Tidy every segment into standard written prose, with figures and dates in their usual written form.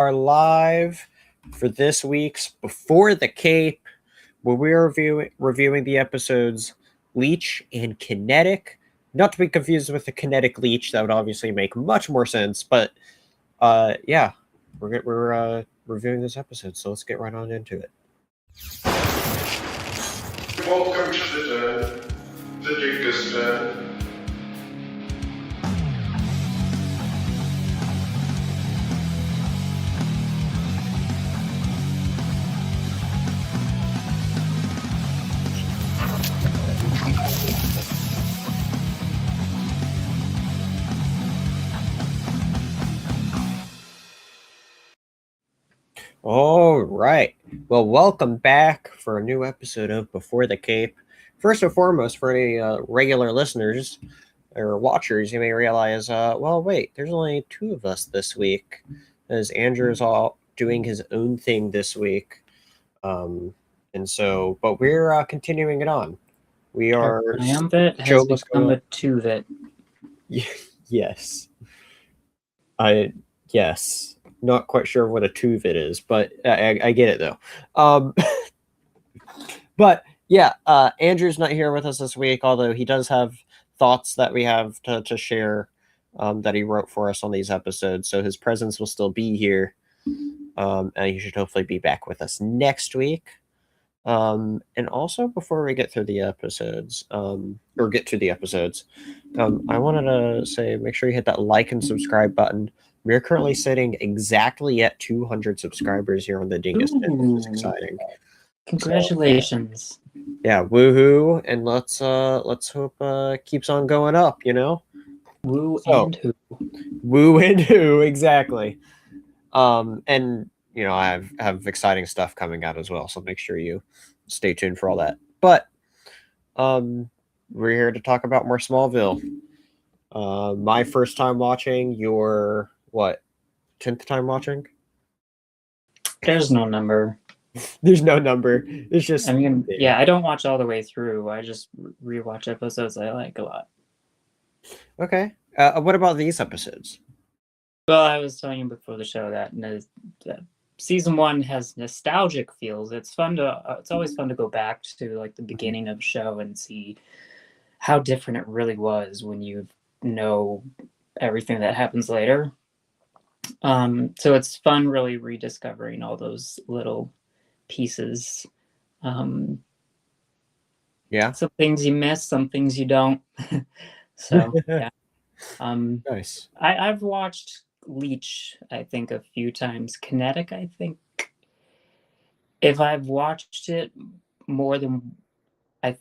are live for this week's Before the Cape, where we're reviewing the episodes Leech and Kinetic. Not to be confused with the Kinetic Leech, that would obviously make much more sense, but yeah, we're reviewing this episode, so let's get right on into it. Welcome to the Dingus Den. All right. Well, welcome back for a new episode of Before the Cape. First and foremost, for any regular listeners or watchers, you may realize, well, wait, there's only two of us this week, as Andrew is all doing his own thing this week. But we're continuing it on. We are... Triumvirate has become a two-vit. Yes. Yes. Not quite sure what a two-vit is, but I get it, though. But, yeah, Andrew's not here with us this week, although he does have thoughts that we have to share that he wrote for us on these episodes, so his presence will still be here, and he should hopefully be back with us next week. And also, before we get through the episodes, I wanted to say, make sure you hit that like and subscribe button. We're currently sitting exactly at 200 subscribers here on the Dingus Den, which is exciting. Congratulations! So, yeah, woohoo! And let's hope keeps on going up. You know, And who exactly. And you know, I have exciting stuff coming out as well, so make sure you stay tuned for all that. But we're here to talk about more Smallville. My first time watching, your 10th time watching? There's no number. There's no number. It's just... I mean, yeah, I don't watch all the way through. I just rewatch episodes I like a lot. Okay. What about these episodes? Well, I was telling you before the show that season 1 has nostalgic feels. It's always fun to go back to like the beginning of a show and see how different it really was when you know everything that happens later. So it's fun really rediscovering all those little pieces. Yeah. Some things you miss, some things you don't. So yeah. Nice. I've watched Leech, I think, a few times. Kinetic, I think, if I've watched it more than... I've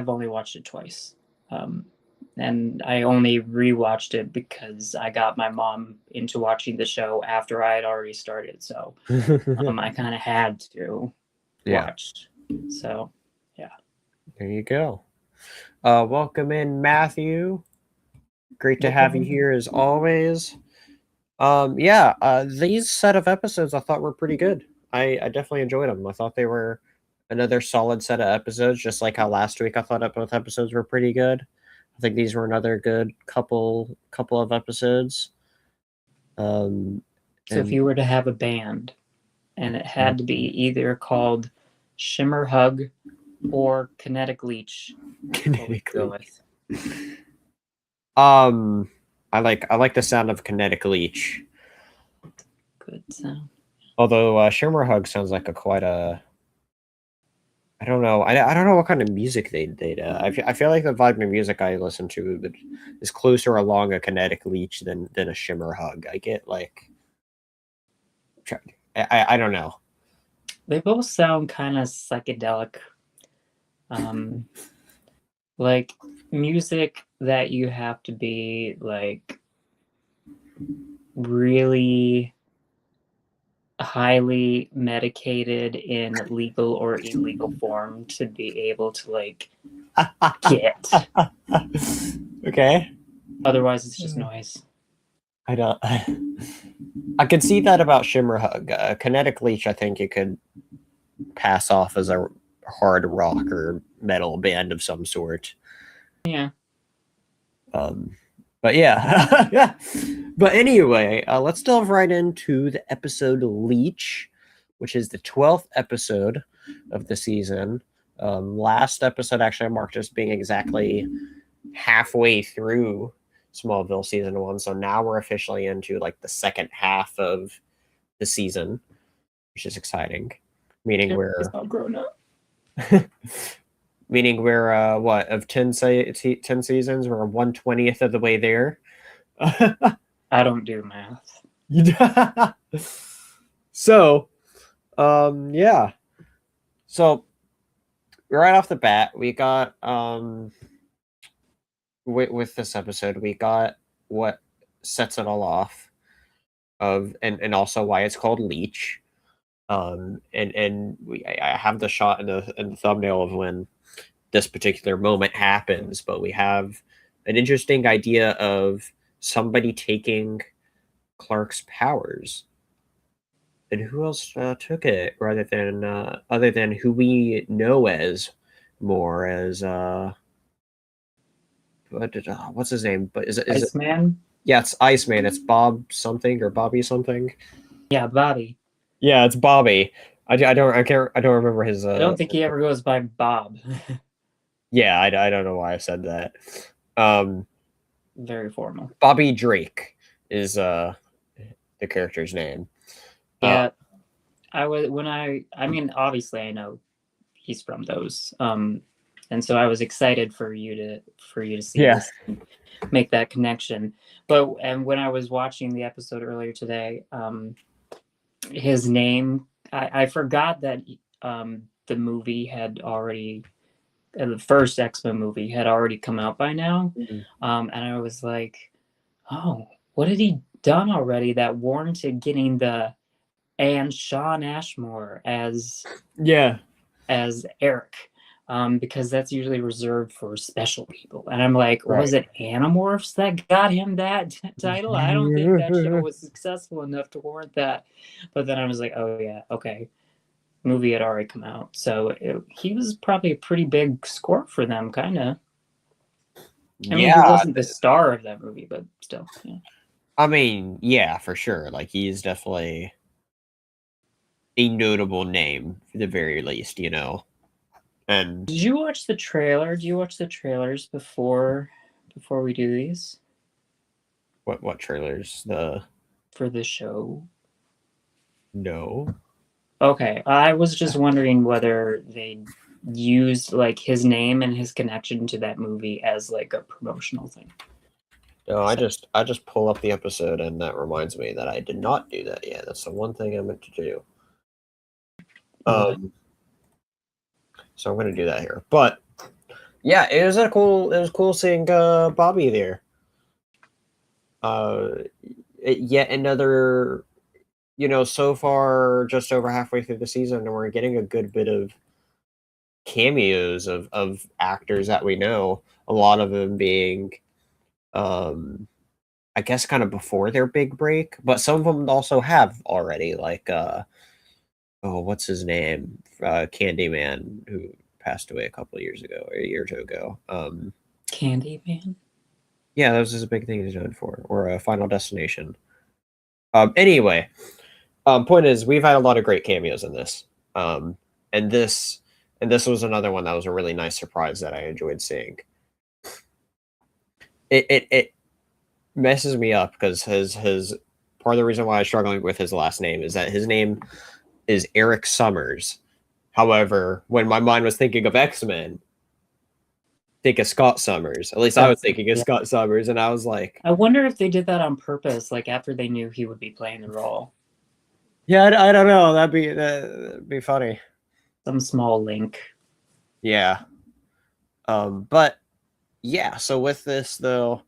only watched it twice. And I only rewatched it because I got my mom into watching the show after I had already started. So I kind of had to watch. So, yeah. There you go. Welcome in, Matthew. Great to have you here as always. These set of episodes I thought were pretty good. I definitely enjoyed them. I thought they were another solid set of episodes, just like how last week I thought both episodes were pretty good. I think these were another good couple of episodes. So if you were to have a band and it had to be either called Shimmer Hug or Kinetic Leech, what would you go with? I like the sound of Kinetic Leech. Good sound. Although Shimmer Hug sounds like quite a... I don't know. I don't know what kind of music they do. I feel like the vibe of music I listen to is closer along a Kinetic Leech than a Shimmer Hug. I get like... I don't know. They both sound kind of psychedelic. Like music that you have to be like really highly medicated in legal or illegal form to be able to like get. Okay. Otherwise it's just noise. I could see that about Shimmer Hug. Kinetic Leech, I think you could pass off as a hard rock or metal band of some sort. Yeah. But But yeah, yeah. But anyway, let's delve right into the episode Leech, which is the 12th episode of the season. Last episode actually marked as being exactly halfway through Smallville season 1, so now we're officially into like the second half of the season, which is exciting. Meaning It's all grown up. we're what, of 10 seasons, we're 1/20th of the way there. I don't do math. So, yeah. So right off the bat, we got with this episode, we got what sets it all off and also why it's called Leech. And I have the shot in the thumbnail of when this particular moment happens, but we have an interesting idea of somebody taking Clark's powers. And who else took it rather than other than who we know as more as what's his name? But is it Iceman? Yeah, it's Iceman. It's Bob something or Bobby something. Yeah, Bobby. Yeah, it's Bobby. I don't remember his. I don't think he ever goes by Bob. Yeah, I don't know why I said that. Very formal. Bobby Drake is the character's name. Yeah, I mean, obviously I know he's from those, and so I was excited for you to see this and make that connection. And when I was watching the episode earlier today, his name, I forgot that the movie had already, the first X-Men movie had already come out by now, and I was like, oh, what had he done already that warranted getting the and Shawn Ashmore as Eric, because that's usually reserved for special people. And I'm like, was it Animorphs that got him that title? I don't think that show was successful enough to warrant that. But then I was like, oh yeah, okay. Movie had already come out, so he was probably a pretty big score for them, kind of. I mean, he wasn't the star of that movie, but still. Yeah. I mean, yeah, for sure. Like, he's definitely a notable name, for the very least, you know. And did you watch the trailer? Do you watch the trailers before we do these? What trailers? For the show? No. Okay, I was just wondering whether they used like his name and his connection to that movie as like a promotional thing. No, I just pull up the episode, and that reminds me that I did not do that yet. That's the one thing I meant to do. So I'm going to do that here. But yeah, it was cool seeing Bobby there. Yet another, you know, so far just over halfway through the season, and we're getting a good bit of cameos of actors that we know. A lot of them being, I guess, kind of before their big break, but some of them also have already, like what's his name? Candyman, who passed away a couple of years ago, or a year or two ago. Candyman? Yeah, that was just a big thing he's known for, or Final Destination. Anyway, point is, we've had a lot of great cameos in this. And this was another one that was a really nice surprise that I enjoyed seeing. It messes me up because his part of the reason why I'm struggling with his last name is that his name is Eric Summers. However, when my mind was thinking of X-Men, think of Scott Summers. At least I was thinking of Scott Summers, and I was like, I wonder if they did that on purpose, like after they knew he would be playing the role. Yeah, I don't know. That'd be funny. Some small link. Yeah. But yeah, so with this though,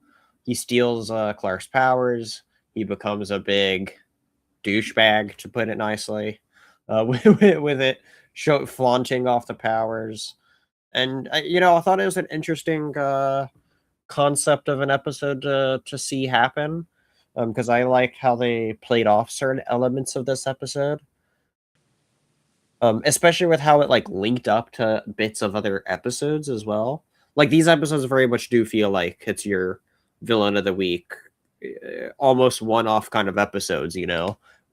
he steals Clark's powers. He becomes a big douchebag, to put it nicely, with it, flaunting off the powers. And you know, I thought it was an interesting concept of an episode to see happen, because I liked how they played off certain elements of this episode, especially with how it like linked up to bits of other episodes as well. Like, these episodes very much do feel like it's your villain of the week, almost one-off kind of episodes,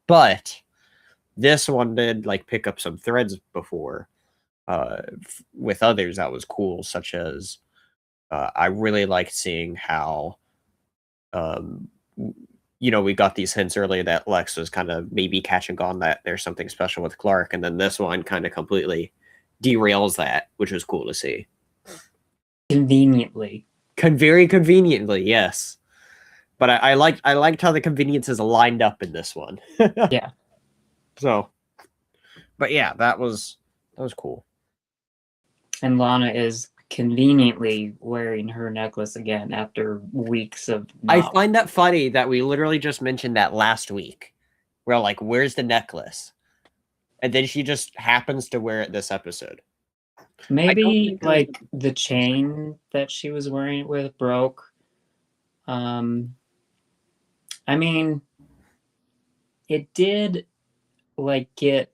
but this one did like pick up some threads before with others that was cool, such as I really liked seeing how we got these hints earlier that Lex was kind of maybe catching on that there's something special with Clark, and then this one kind of completely derails that, which was cool to see. Conveniently. Very conveniently, yes. But I liked how the conveniences lined up in this one. Yeah. So, but yeah, that was cool. And Lana is conveniently wearing her necklace again after weeks of I find that funny that we literally just mentioned that last week. We're like, where's the necklace? And then she just happens to wear it this episode. Maybe like the chain that she was wearing it with broke. I mean, it did like it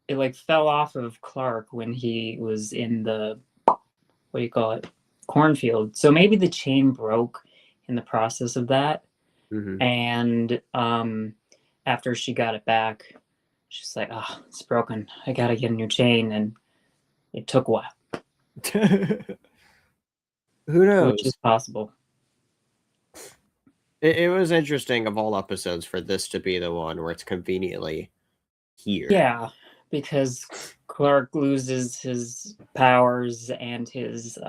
like fell off of Clark when he was in the, what do you call it, cornfield. So maybe the chain broke in the process of that. Mm-hmm. And after she got it back, she's like, oh, it's broken. I gotta get a new chain. And it took a while. Who knows? Which is possible. It was interesting of all episodes for this to be the one where it's conveniently here. Yeah, because Clark loses his powers and his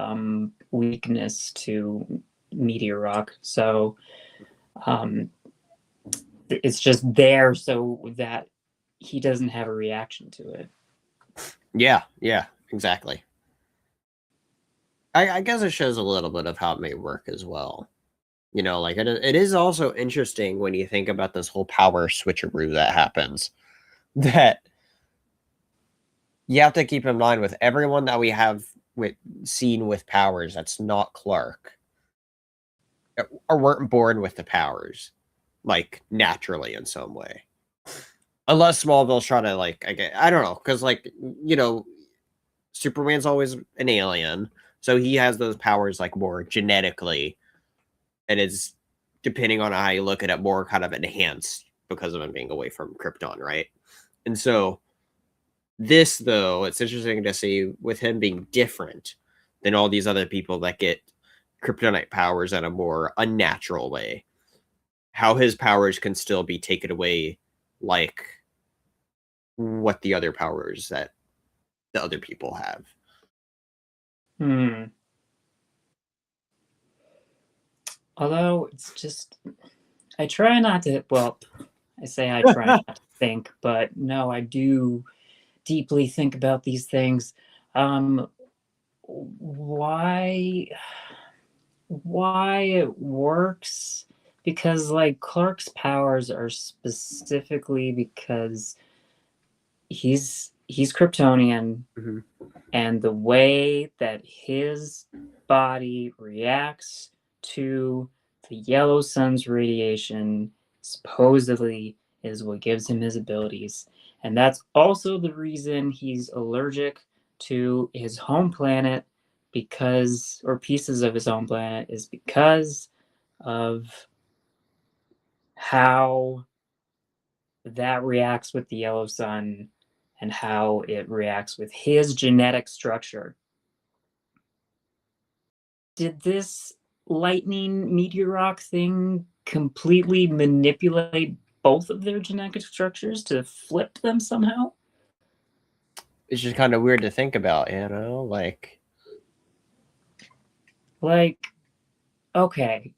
weakness to meteor rock. So it's just there so that he doesn't have a reaction to it. Yeah, exactly. I guess it shows a little bit of how it may work as well. Like it is also interesting when you think about this whole power switcheroo that happens, that you have to keep in mind with everyone that we have seen with powers that's not Clark, or weren't born with the powers, like naturally in some way. Unless Smallville's trying to I don't know, because Superman's always an alien, so he has those powers like more genetically, and is, depending on how you look at it, more kind of enhanced because of him being away from Krypton, right? And so this, though, it's interesting to see with him being different than all these other people that get kryptonite powers in a more unnatural way, how his powers can still be taken away like what the other powers that the other people have. Although it's just, I try not to, well, I say I try not to think, but no, I do deeply think about these things. Why it works? Because like Clark's powers are specifically because he's Kryptonian, mm-hmm. and the way that his body reacts to the yellow sun's radiation supposedly is what gives him his abilities. And that's also the reason he's allergic to his home planet, because, or pieces of his home planet, is because of how that reacts with the yellow sun and how it reacts with his genetic structure. Did this lightning meteor rock thing completely manipulate both of their genetic structures to flip them somehow? It's just kind of weird to think about, okay,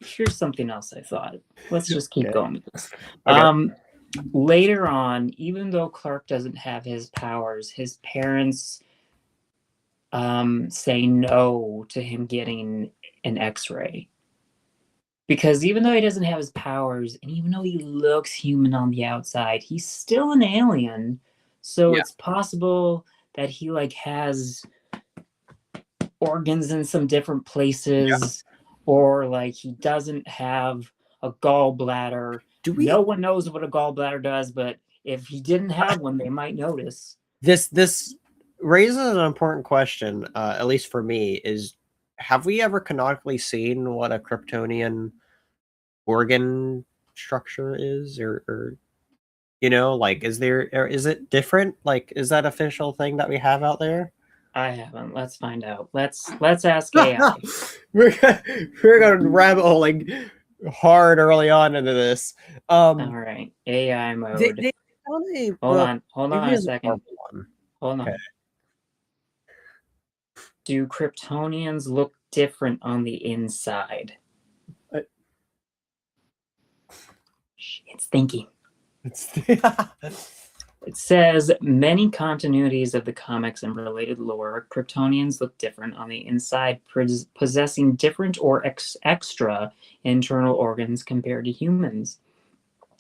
here's something else I thought. Let's just keep going with this. Okay. Later on, even though Clark doesn't have his powers, his parents say no to him getting an X-ray. Because even though he doesn't have his powers, and even though he looks human on the outside, he's still an alien. So It's possible that he has organs in some different places, or he doesn't have a gallbladder. No one knows what a gallbladder does, but if he didn't have one, they might notice. This raises an important question, at least for me, is have we ever canonically seen what a Kryptonian organ structure is, or like, is it different? Like, is that official thing that we have out there? I haven't. Let's find out. Let's ask AI. we're going rabbit holing hard early on into this. All right, AI mode. They Hold on maybe a it's second. one. Hold on. Okay. Do Kryptonians look different on the inside? It's thinking. It says many continuities of the comics and related lore, Kryptonians look different on the inside, possessing different or extra internal organs compared to humans.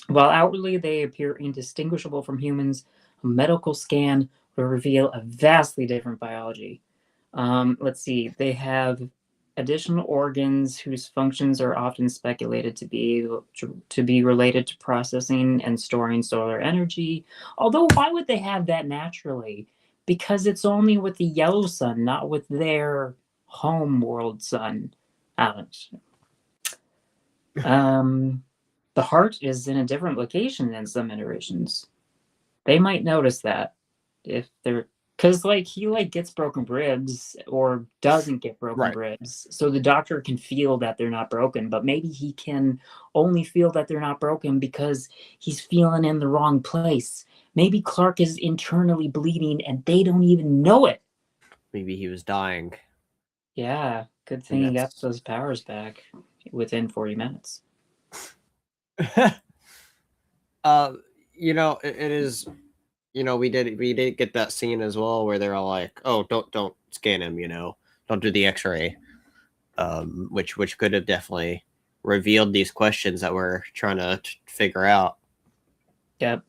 While outwardly they appear indistinguishable from humans, a medical scan will reveal a vastly different biology. Let's see, they have additional organs whose functions are often speculated to be related to processing and storing solar energy. Although, why would they have that naturally? Because it's only with the yellow sun, not with their home world sun. The heart is in a different location in some iterations. They might notice that if they're, because he gets broken ribs or doesn't get broken ribs, so the doctor can feel that they're not broken, but maybe he can only feel that they're not broken because he's feeling in the wrong place. Maybe Clark is internally bleeding and they don't even know it. Maybe he was dying. Yeah, good thing he got those powers back within 40 minutes. It is. We did get that scene as well where they're all like, "Oh, don't scan him," don't do the X-ray, which could have definitely revealed these questions that we're trying to figure out. Yep.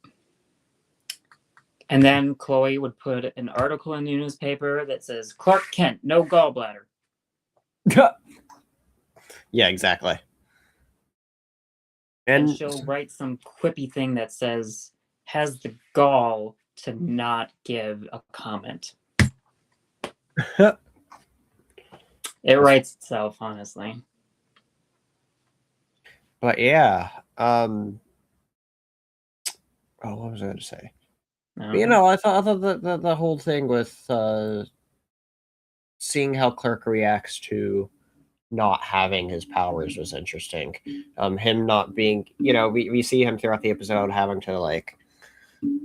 And then Chloe would put an article in the newspaper that says, "Clark Kent, no gallbladder." Yeah, exactly. And she'll write some quippy thing that says, "Has the gall to not give a comment." It writes itself, honestly. But yeah, what was I going to say? I thought the whole thing with seeing how Clark reacts to not having his powers was interesting. Him not being, we see him throughout the episode having to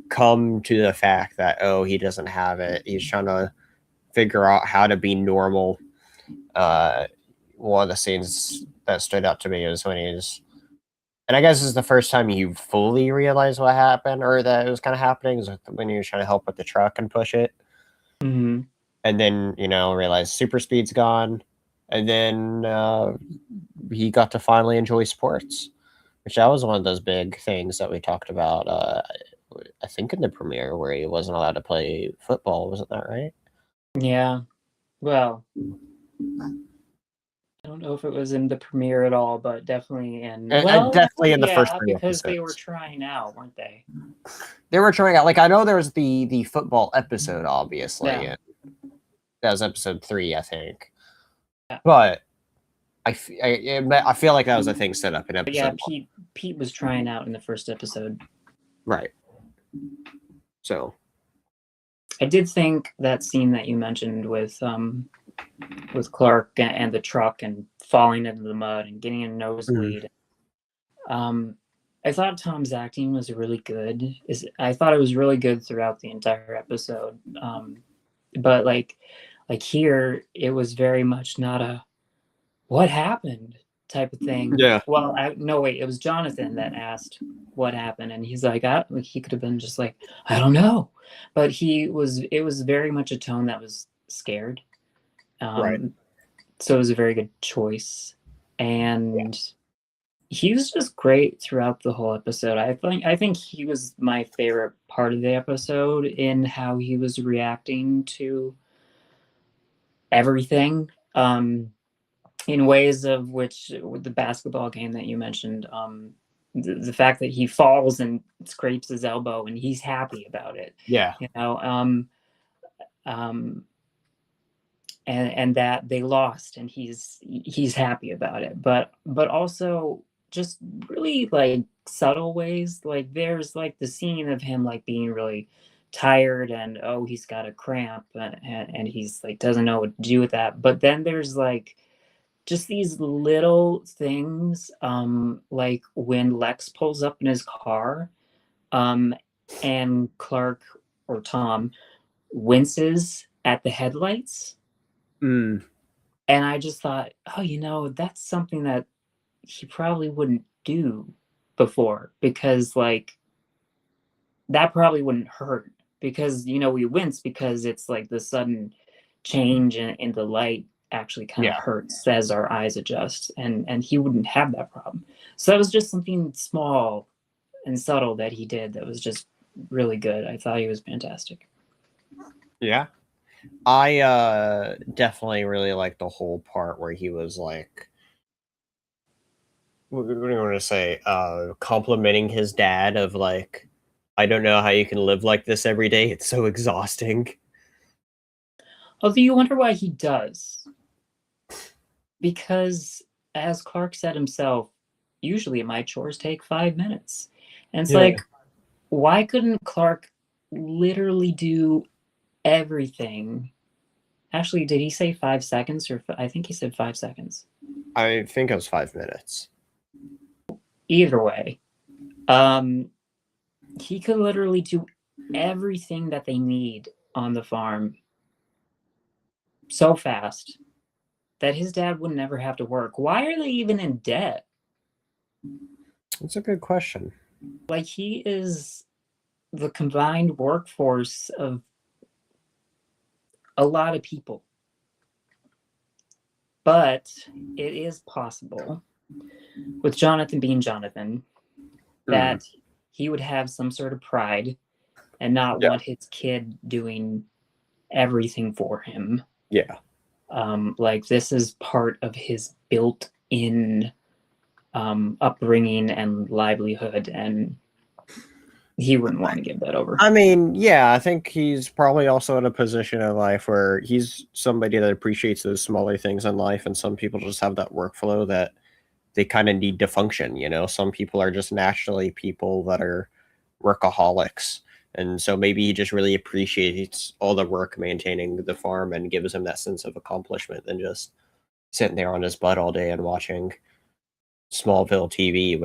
come to the fact that, he doesn't have it. He's trying to figure out how to be normal. One of the scenes that stood out to me was when and I guess this is the first time you fully realize what happened or that it was kind of happening, is when he was trying to help with the truck and push it. Mm-hmm. And then, realize super speed's gone. And then he got to finally enjoy sports, which that was one of those big things that we talked about, I think in the premiere, where he wasn't allowed to play football. Wasn't that right? Yeah. Well, I don't know if it was in the premiere at all, but definitely in... definitely in the first three because episodes. they were trying out, weren't they? They were trying out. I know there was the football episode, obviously. Yeah. That was episode 3, I think. Yeah. But I feel like that was a thing set up in episode. But yeah, Pete was trying out in the first episode. Right. So I did think that scene that you mentioned with Clark and the truck and falling into the mud and getting a nosebleed. I thought Tom's acting was really good. I thought it was really good throughout the entire episode. But like here, it was very much not a "what happened" type of thing. Yeah. Well, no, wait, it was Jonathan that asked what happened, and he's like, he could have been just like, "I don't know," but it was very much a tone that was scared. Right. So it was a very good choice, and he was just great throughout the whole episode. I think he was my favorite part of the episode in how he was reacting to everything. In ways of which, with the basketball game that you mentioned, the fact that he falls and scrapes his elbow and he's happy about it. Yeah. and that they lost, and he's happy about it. But also just really like subtle ways. Like there's like the scene of him like being really tired, and oh, he's got a cramp, and he's like doesn't know what to do with that. But then there's like just these little things, like when Lex pulls up in his car, and Clark or Tom winces at the headlights. Mm. And I just thought, oh, that's something that he probably wouldn't do before, because like that probably wouldn't hurt, because we wince because it's like the sudden change in the light actually kind of Yeah. hurts as our eyes adjust, and he wouldn't have that problem. So that was just something small and subtle that he did that was just really good. I thought he was fantastic. Yeah. I definitely really like the whole part where he was like, what do you want to say? Complimenting his dad of like, I don't know how you can live like this every day. It's so exhausting. Although you wonder why he does. Because, as Clark said himself, usually my chores take 5 minutes. And it's Yeah. like, why couldn't Clark literally do everything? Actually, did he say 5 seconds? Or I think he said 5 seconds. I think it was 5 minutes. Either way, he could literally do everything that they need on the farm so fast that his dad would never have to work. Why are they even in debt? That's a good question. Like, he is the combined workforce of a lot of people. But it is possible, with Jonathan being Jonathan, that he would have some sort of pride and not Yeah. want his kid doing everything for him. Yeah. Like, this is part of his built-in upbringing and livelihood, and he wouldn't want to give that over. I mean, yeah, I think he's probably also in a position in life where he's somebody that appreciates those smaller things in life, and some people just have that workflow that they kind of need to function. Some people are just naturally people that are workaholics, and so maybe he just really appreciates all the work maintaining the farm and gives him that sense of accomplishment than just sitting there on his butt all day and watching Smallville TV,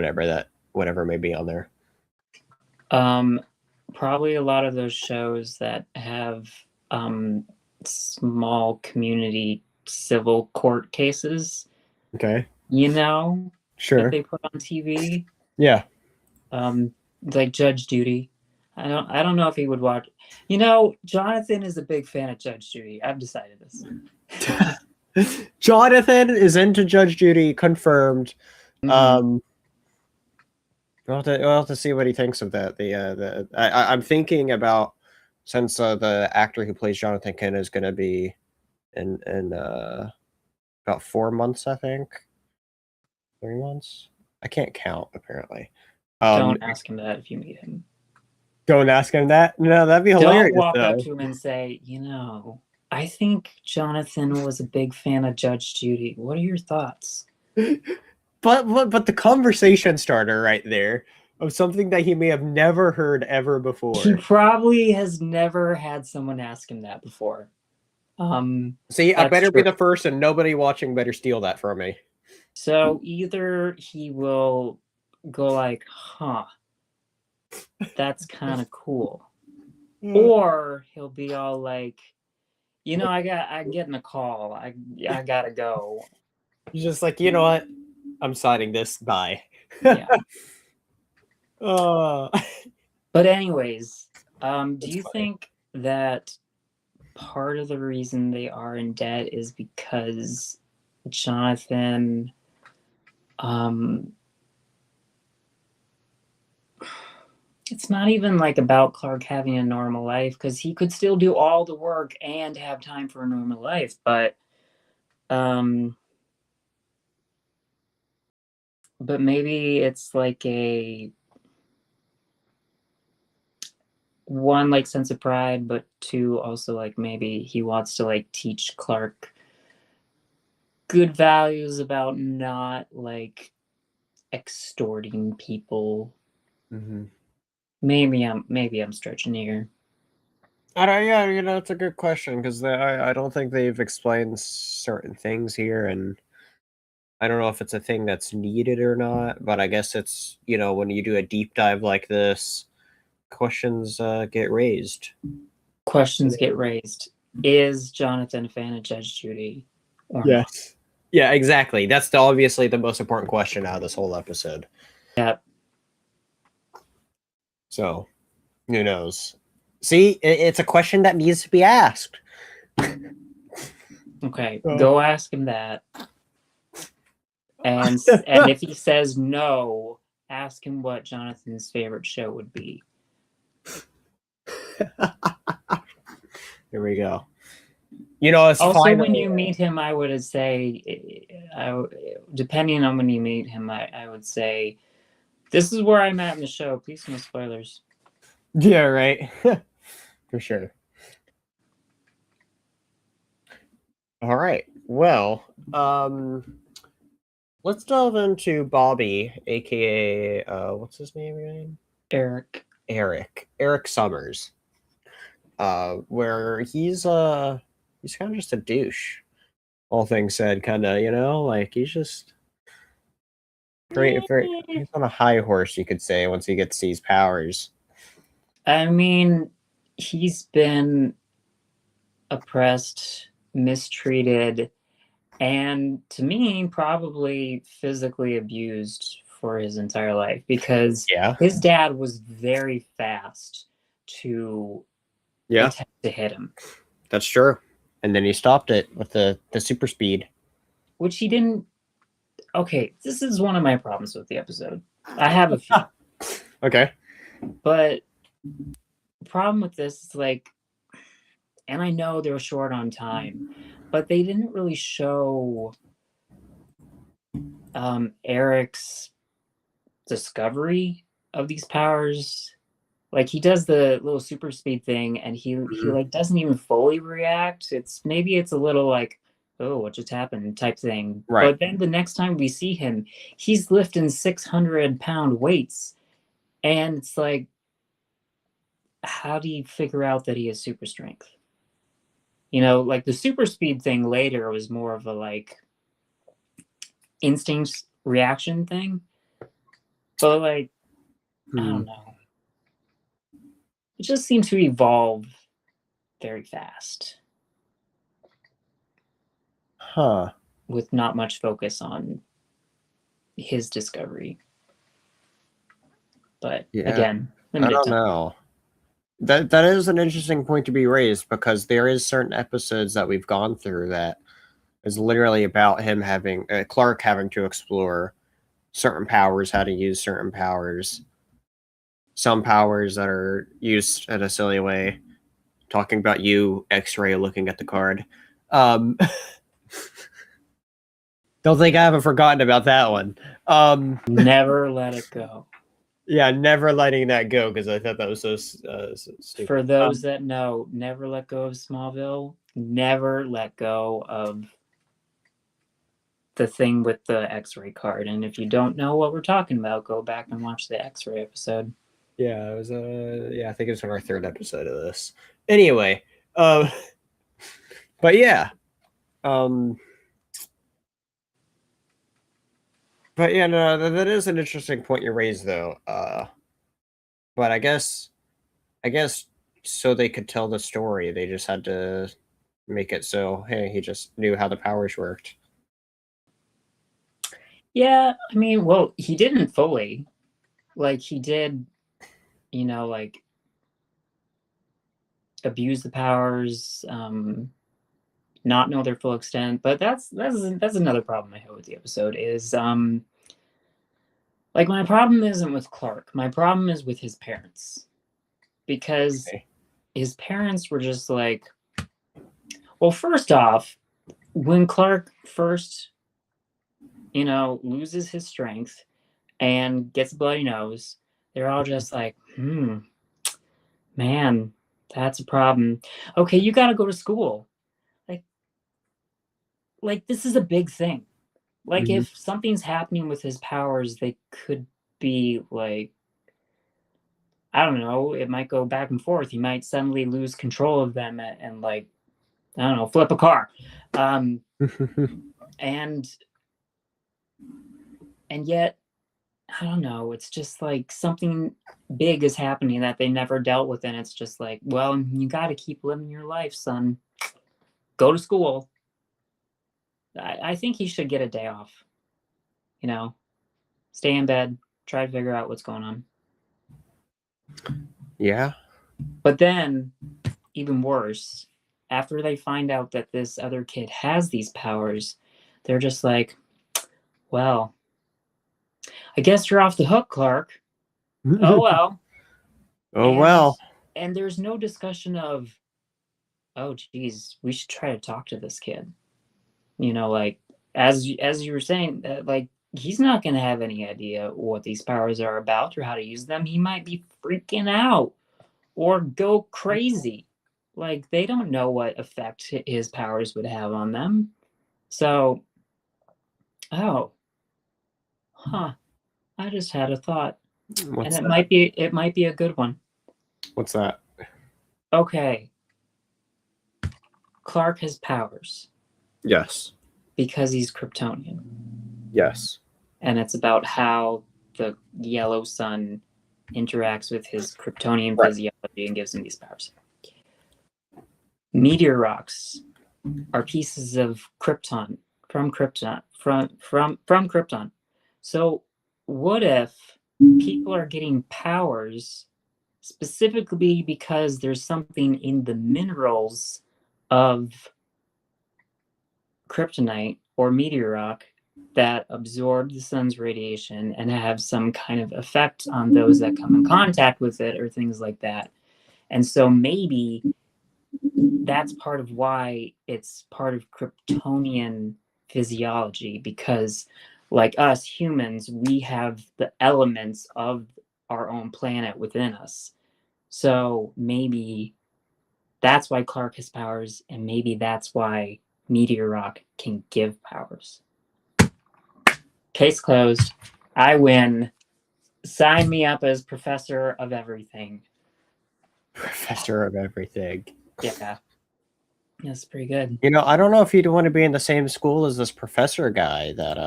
whatever may be on there. Probably a lot of those shows that have small community civil court cases, Okay. that Sure. they put on TV. Yeah. Like Judge Judy. I don't know if he would watch. Jonathan is a big fan of Judge Judy. I've decided this. Jonathan is into Judge Judy, confirmed. Mhm. We'll have to see what he thinks of that. I'm thinking about, since the actor who plays Jonathan Kent is going to be in about 4 months, I think. 3 months. I can't count apparently. Don't ask him that if you meet him. Don't ask him that. No, that'd be hilarious. Don't walk though. up to him and say, I think Jonathan was a big fan of Judge Judy. What are your thoughts? But the conversation starter right there of something that he may have never heard ever before. He probably has never had someone ask him that before. See, I better be the first, and nobody watching better steal that from me. So either he will go like, huh, that's kind of cool. Or he'll be all like, I'm getting a call. I gotta go. He's just like, you know what? I'm signing this. Bye. Yeah. But anyways, do you think that part of the reason they are in debt is because Jonathan it's not even like about Clark having a normal life, because he could still do all the work and have time for a normal life, but maybe it's like one, like, sense of pride, but two, also, like, maybe he wants to, like, teach Clark good values about not, like, extorting people. Mm-hmm. Maybe I'm stretching here. I don't. Yeah, it's a good question because I don't think they've explained certain things here, and I don't know if it's a thing that's needed or not. But I guess it's when you do a deep dive like this, questions get raised. Questions get raised. Is Jonathan a fan of Judge Judy or not? Yes. Yeah, exactly. That's obviously the most important question out of this whole episode. Yeah. So, who knows? See, it's a question that needs to be asked. Okay, Oh. go ask him that. And if he says no, ask him what Jonathan's favorite show would be. Here we go. It's also finally... when you meet him, I would say, depending on when you meet him, I would say, this is where I'm at in the show. Please, no spoilers. Yeah, right. For sure. All right. Well, let's delve into Bobby, aka what's his name again? Eric Summers. Where he's kind of just a douche. All things said, kind of, like he's just he's on a high horse, you could say, once he gets these powers. I mean, he's been oppressed, mistreated, and to me, probably physically abused for his entire life because his dad was very fast to attempt to hit him. That's true. And then he stopped it with the super speed. Which he didn't... Okay, this is one of my problems with the episode. I have a few. Okay. But the problem with this is, like, and I know they were short on time, but they didn't really show Eric's discovery of these powers. Like, he does the little super speed thing, and he like doesn't even fully react. Maybe it's a little like, oh, what just happened type thing. Right. But then the next time we see him, he's lifting 600-pound weights, and it's like, how do you figure out that he has super strength? Like the super speed thing later was more of a like instinct reaction thing. But like, I don't know. It just seemed to evolve very fast. Huh. With not much focus on his discovery. But again, I don't know. That is an interesting point to be raised because there is certain episodes that we've gone through that is literally about him having Clark having to explore certain powers, how to use certain powers, some powers that are used in a silly way. Talking about you, X-Ray, looking at the card. Don't think I haven't forgotten about that one. Never let it go. Yeah, never letting that go because I thought that was so stupid. For those that know, never let go of Smallville. Never let go of the thing with the X-ray card. And if you don't know what we're talking about, go back and watch the X-ray episode. Yeah, it was I think it was on our third episode of this. Anyway, but yeah. But yeah, no, that is an interesting point you raised, though. But I guess so they could tell the story, they just had to make it so, hey, he just knew how the powers worked. Yeah, I mean, well, he didn't fully. Like, he did, like, abuse the powers, not know their full extent. But that's another problem I have with the episode is, like, my problem isn't with Clark. My problem is with his parents. Because his parents were just like, well, first off, when Clark first, loses his strength and gets a bloody nose, they're all just like, Man, that's a problem. Okay, you got to go to school. Like, this is a big thing. Like, Mhm. if something's happening with his powers, they could be like, I don't know, it might go back and forth. He might suddenly lose control of them and like, I don't know, flip a car. Um, and yet, I don't know, it's just like something big is happening that they never dealt with, and it's just like, well, you got to keep living your life, son. Go to school. I think he should get a day off. You know, stay in bed, try to figure out what's going on. Yeah. But then, even worse, after they find out that this other kid has these powers, they're just like, well, I guess you're off the hook, Clark. Oh well. Oh And well. there's no discussion of, oh geez, we should try to talk to this kid. You know, like as you were saying, like he's not going to have any idea what these powers are about or how to use them. He might be freaking out or go crazy. Like they don't know what effect his powers would have on them. So, oh, huh. I just had a thought, and What's it that? might be a good one. What's that? Okay, Clark has powers Yes. because he's Kryptonian, Yes. and it's about how the yellow sun interacts with his Kryptonian Right. physiology and gives him these powers. Meteor rocks are pieces of Krypton from Krypton. So what if people are getting powers specifically because there's something in the minerals of kryptonite or meteor rock that absorb the sun's radiation and have some kind of effect on those that come in contact with it or things like that. And so maybe that's part of why it's part of Kryptonian physiology, because like us humans, we have the elements of our own planet within us. So maybe that's why Clark has powers, and maybe that's why Meteor Rock can give powers. Case closed. I win. Sign me up as professor of everything. Professor of everything. Yeah. That's pretty good. You know, I don't know if you'd want to be in the same school as this professor guy that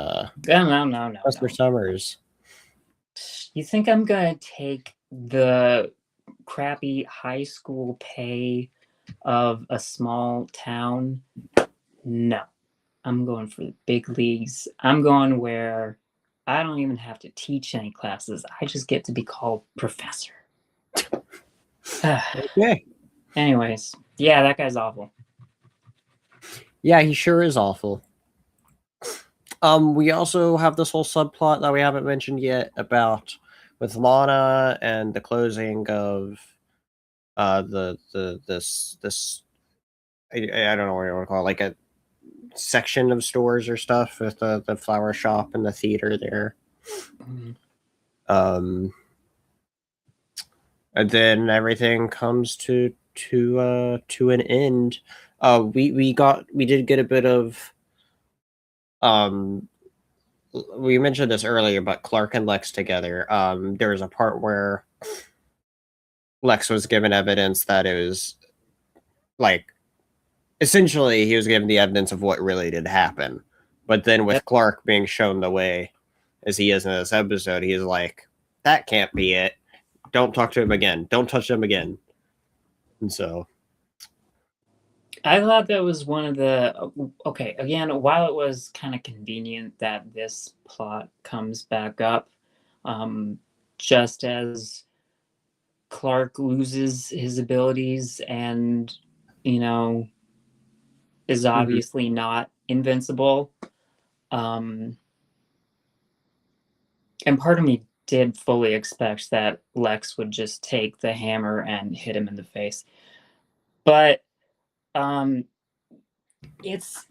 No. Professor Summers. You think I'm gonna take the crappy high school pay of a small town? No. I'm going for the big leagues. I'm going where I don't even have to teach any classes. I just get to be called professor. Okay. Anyways, yeah, that guy's awful. Yeah, he sure is awful. We also have this whole subplot that we haven't mentioned yet about with Lana and the closing of this I don't know what you want to call it, like a section of stores or stuff with the flower shop and the theater there. Mhm. And then everything comes to an end. We did get a bit of we mentioned this earlier, but Clark and Lex together. There was a part where Lex was given evidence that it was like essentially he was given the evidence of what really did happen. But then with Yep. Clark being shown the way as he is in this episode, he's like, that can't be it. Don't talk to him again. Don't touch him again. And so I thought that was one of the okay. Again, while it was kind of convenient that this plot comes back up, just as Clark loses his abilities and you know is obviously not invincible. And part of me did fully expect that Lex would just take the hammer and hit him in the face. But it's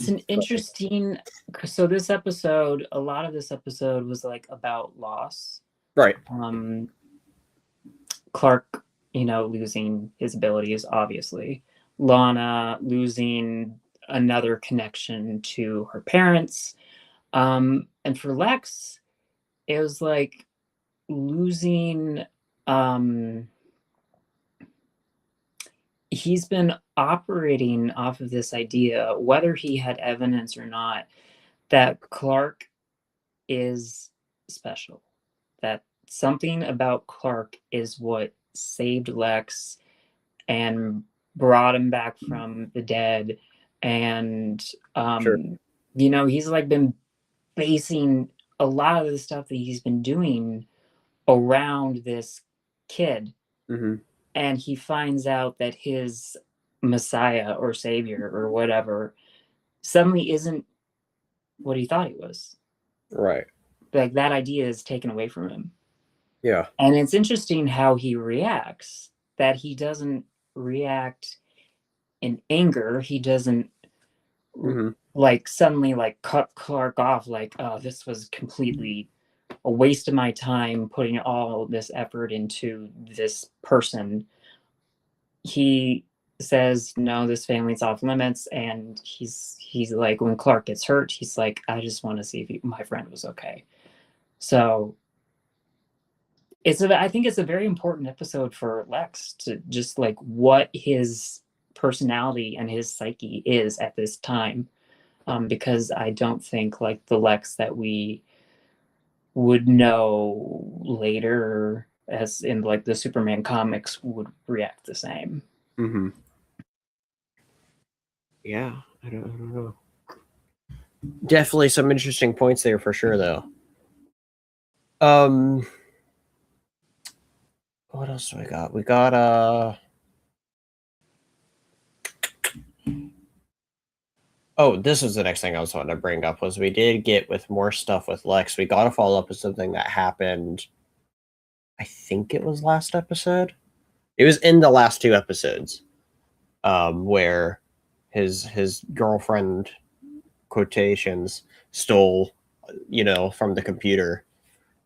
an interesting, so this episode, a lot of this episode was like about loss. right. Clark, losing his abilities, obviously. Lana losing another connection to her parents. And for Lex, it was like losing. He's been operating off of this idea, whether he had evidence or not, that Clark is special. That something about Clark is what saved Lex and brought him back from the dead. And Sure. he's like been basing a lot of the stuff that he's been doing around this kid. Mm-hmm. And he finds out that his messiah or savior or whatever suddenly isn't what he thought he was. Right. Like that idea is taken away from him. Yeah. And it's interesting how he reacts, that he doesn't react in anger. He doesn't Mm-hmm. like suddenly like cut Clark off like, oh, this was completely a waste of my time putting all this effort into this person. He says, no, this family's off limits. And he's like, when Clark gets hurt, he's like, I just want to see if my friend was okay. So I think it's a very important episode for Lex to just like what his personality and his psyche is at this time. Because I don't think like the Lex that we would know later, as in like the Superman comics, would react the same. Mm-hmm. Yeah, I don't know. Definitely some interesting points there for sure, though. What else do we got? We got Oh, this is the next thing I was wanting to bring up was we did get with more stuff with Lex. We got to follow up with something that happened. I think it was last episode. It was in the last two episodes, where his girlfriend quotations stole, from the computer,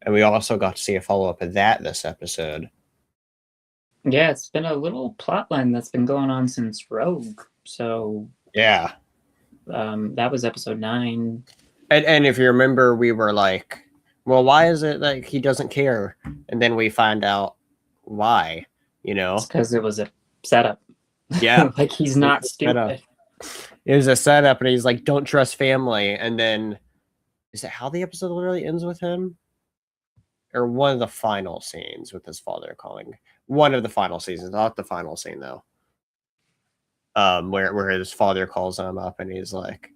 and we also got to see a follow up of that this episode. Yeah, it's been a little plotline that's been going on since Rogue. So yeah. That was episode 9. And if you remember, we were like, well, why is it like he doesn't care? And then we find out why, It's because it was a setup. Yeah. Like he's not stupid. It was a setup, and he's like, don't trust family. And then, is it how the episode literally ends with him? Or one of the final scenes with his father calling? One of the final seasons, not the final scene, though. Where his father calls him up, and he's like,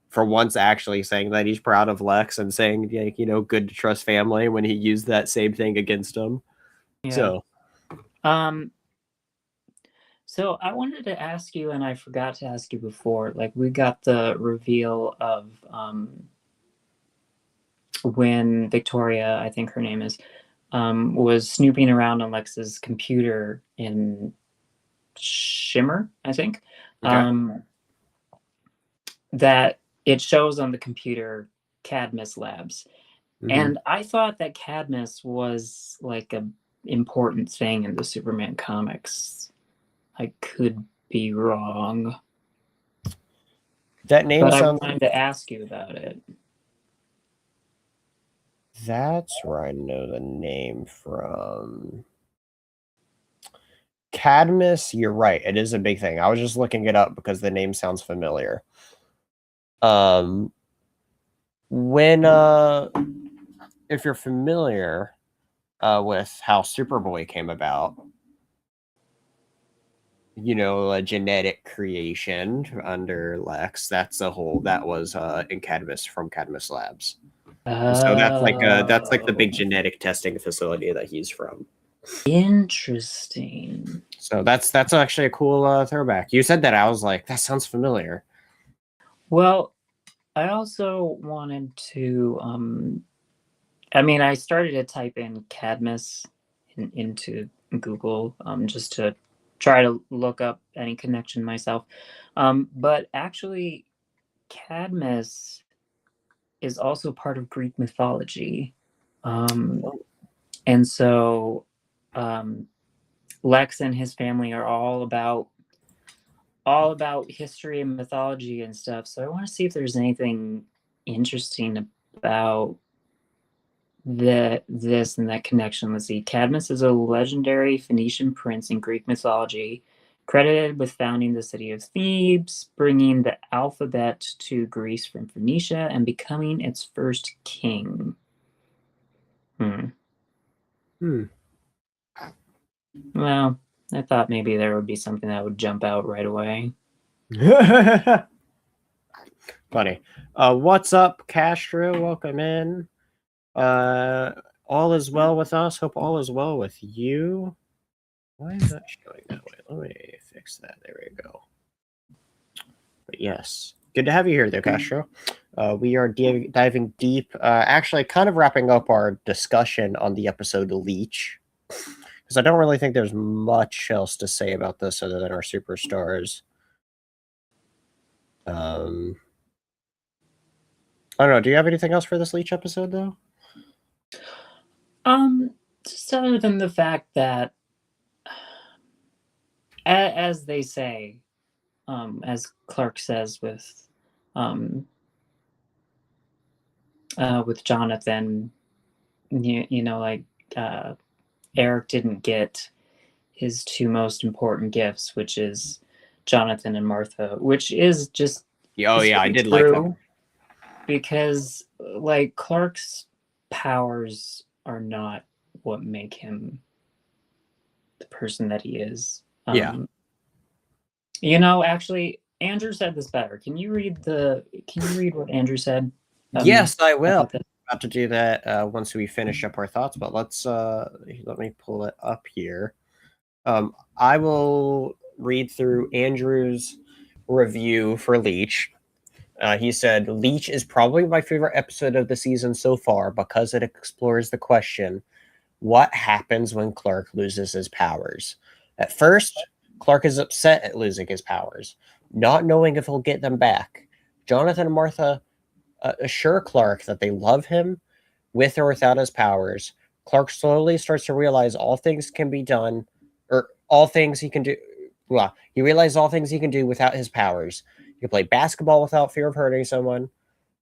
for once actually saying that he's proud of Lex and saying, like, good to trust family when he used that same thing against him. Yeah. So I wanted to ask you, and I forgot to ask you before, like we got the reveal of when Victoria, I think her name is, was snooping around on Lex's computer in Shimmer, I think. Okay. That it shows on the computer Cadmus Labs. Mm-hmm. And I thought that Cadmus was like a important thing in the Superman comics. I could be wrong. That name but sounds... I wanted to ask you about it. That's where I know the name from. Cadmus, you're right. It is a big thing. I was just looking it up because the name sounds familiar. When if you're familiar with how Superboy came about, a genetic creation under Lex, that was in Cadmus, from Cadmus Labs. So that's like the big genetic testing facility that he's from. Interesting. So that's actually a cool throwback. You said that, I was like, that sounds familiar. Well, I also wanted to I started to type in Cadmus into Google just to try to look up any connection myself. But actually Cadmus is also part of Greek mythology. And so Lex and his family are all about history and mythology and stuff. So I want to see if there's anything interesting about this and that connection. Let's see. Cadmus is a legendary Phoenician prince in Greek mythology, credited with founding the city of Thebes, bringing the alphabet to Greece from Phoenicia, and becoming its first king. Well, I thought maybe there would be something that would jump out right away. Funny. What's up, Castro? Welcome in. All is well with us. Hope all is well with you. Why is that showing that way? Let me fix that. There we go. But yes, good to have you here, though, Castro. We are diving deep. Actually, kind of wrapping up our discussion on the episode Leech, because I don't really think there's much else to say about this other than our superstars. I don't know. Do you have anything else for this Leech episode, though? Just other than the fact that, as they say, as Clark says with Jonathan, you know, like Eric didn't get his two most important gifts, which is Jonathan and Martha, which is just I did like that, because like Clark's powers are not what make him the person that he is. You know, actually, Andrew said this better. Can you read what Andrew said? Yes, I will. About to do that once we finish up our thoughts, but let me pull it up here. I will read through Andrew's review for Leech. He said, Leech is probably my favorite episode of the season so far because it explores the question, what happens when Clark loses his powers? At first, Clark is upset at losing his powers, not knowing if he'll get them back. Jonathan and Martha assure Clark that they love him with or without his powers. Clark slowly starts to realize all things can be done, or all things he can do. Well, he realizes all things he can do without his powers. He can play basketball without fear of hurting someone,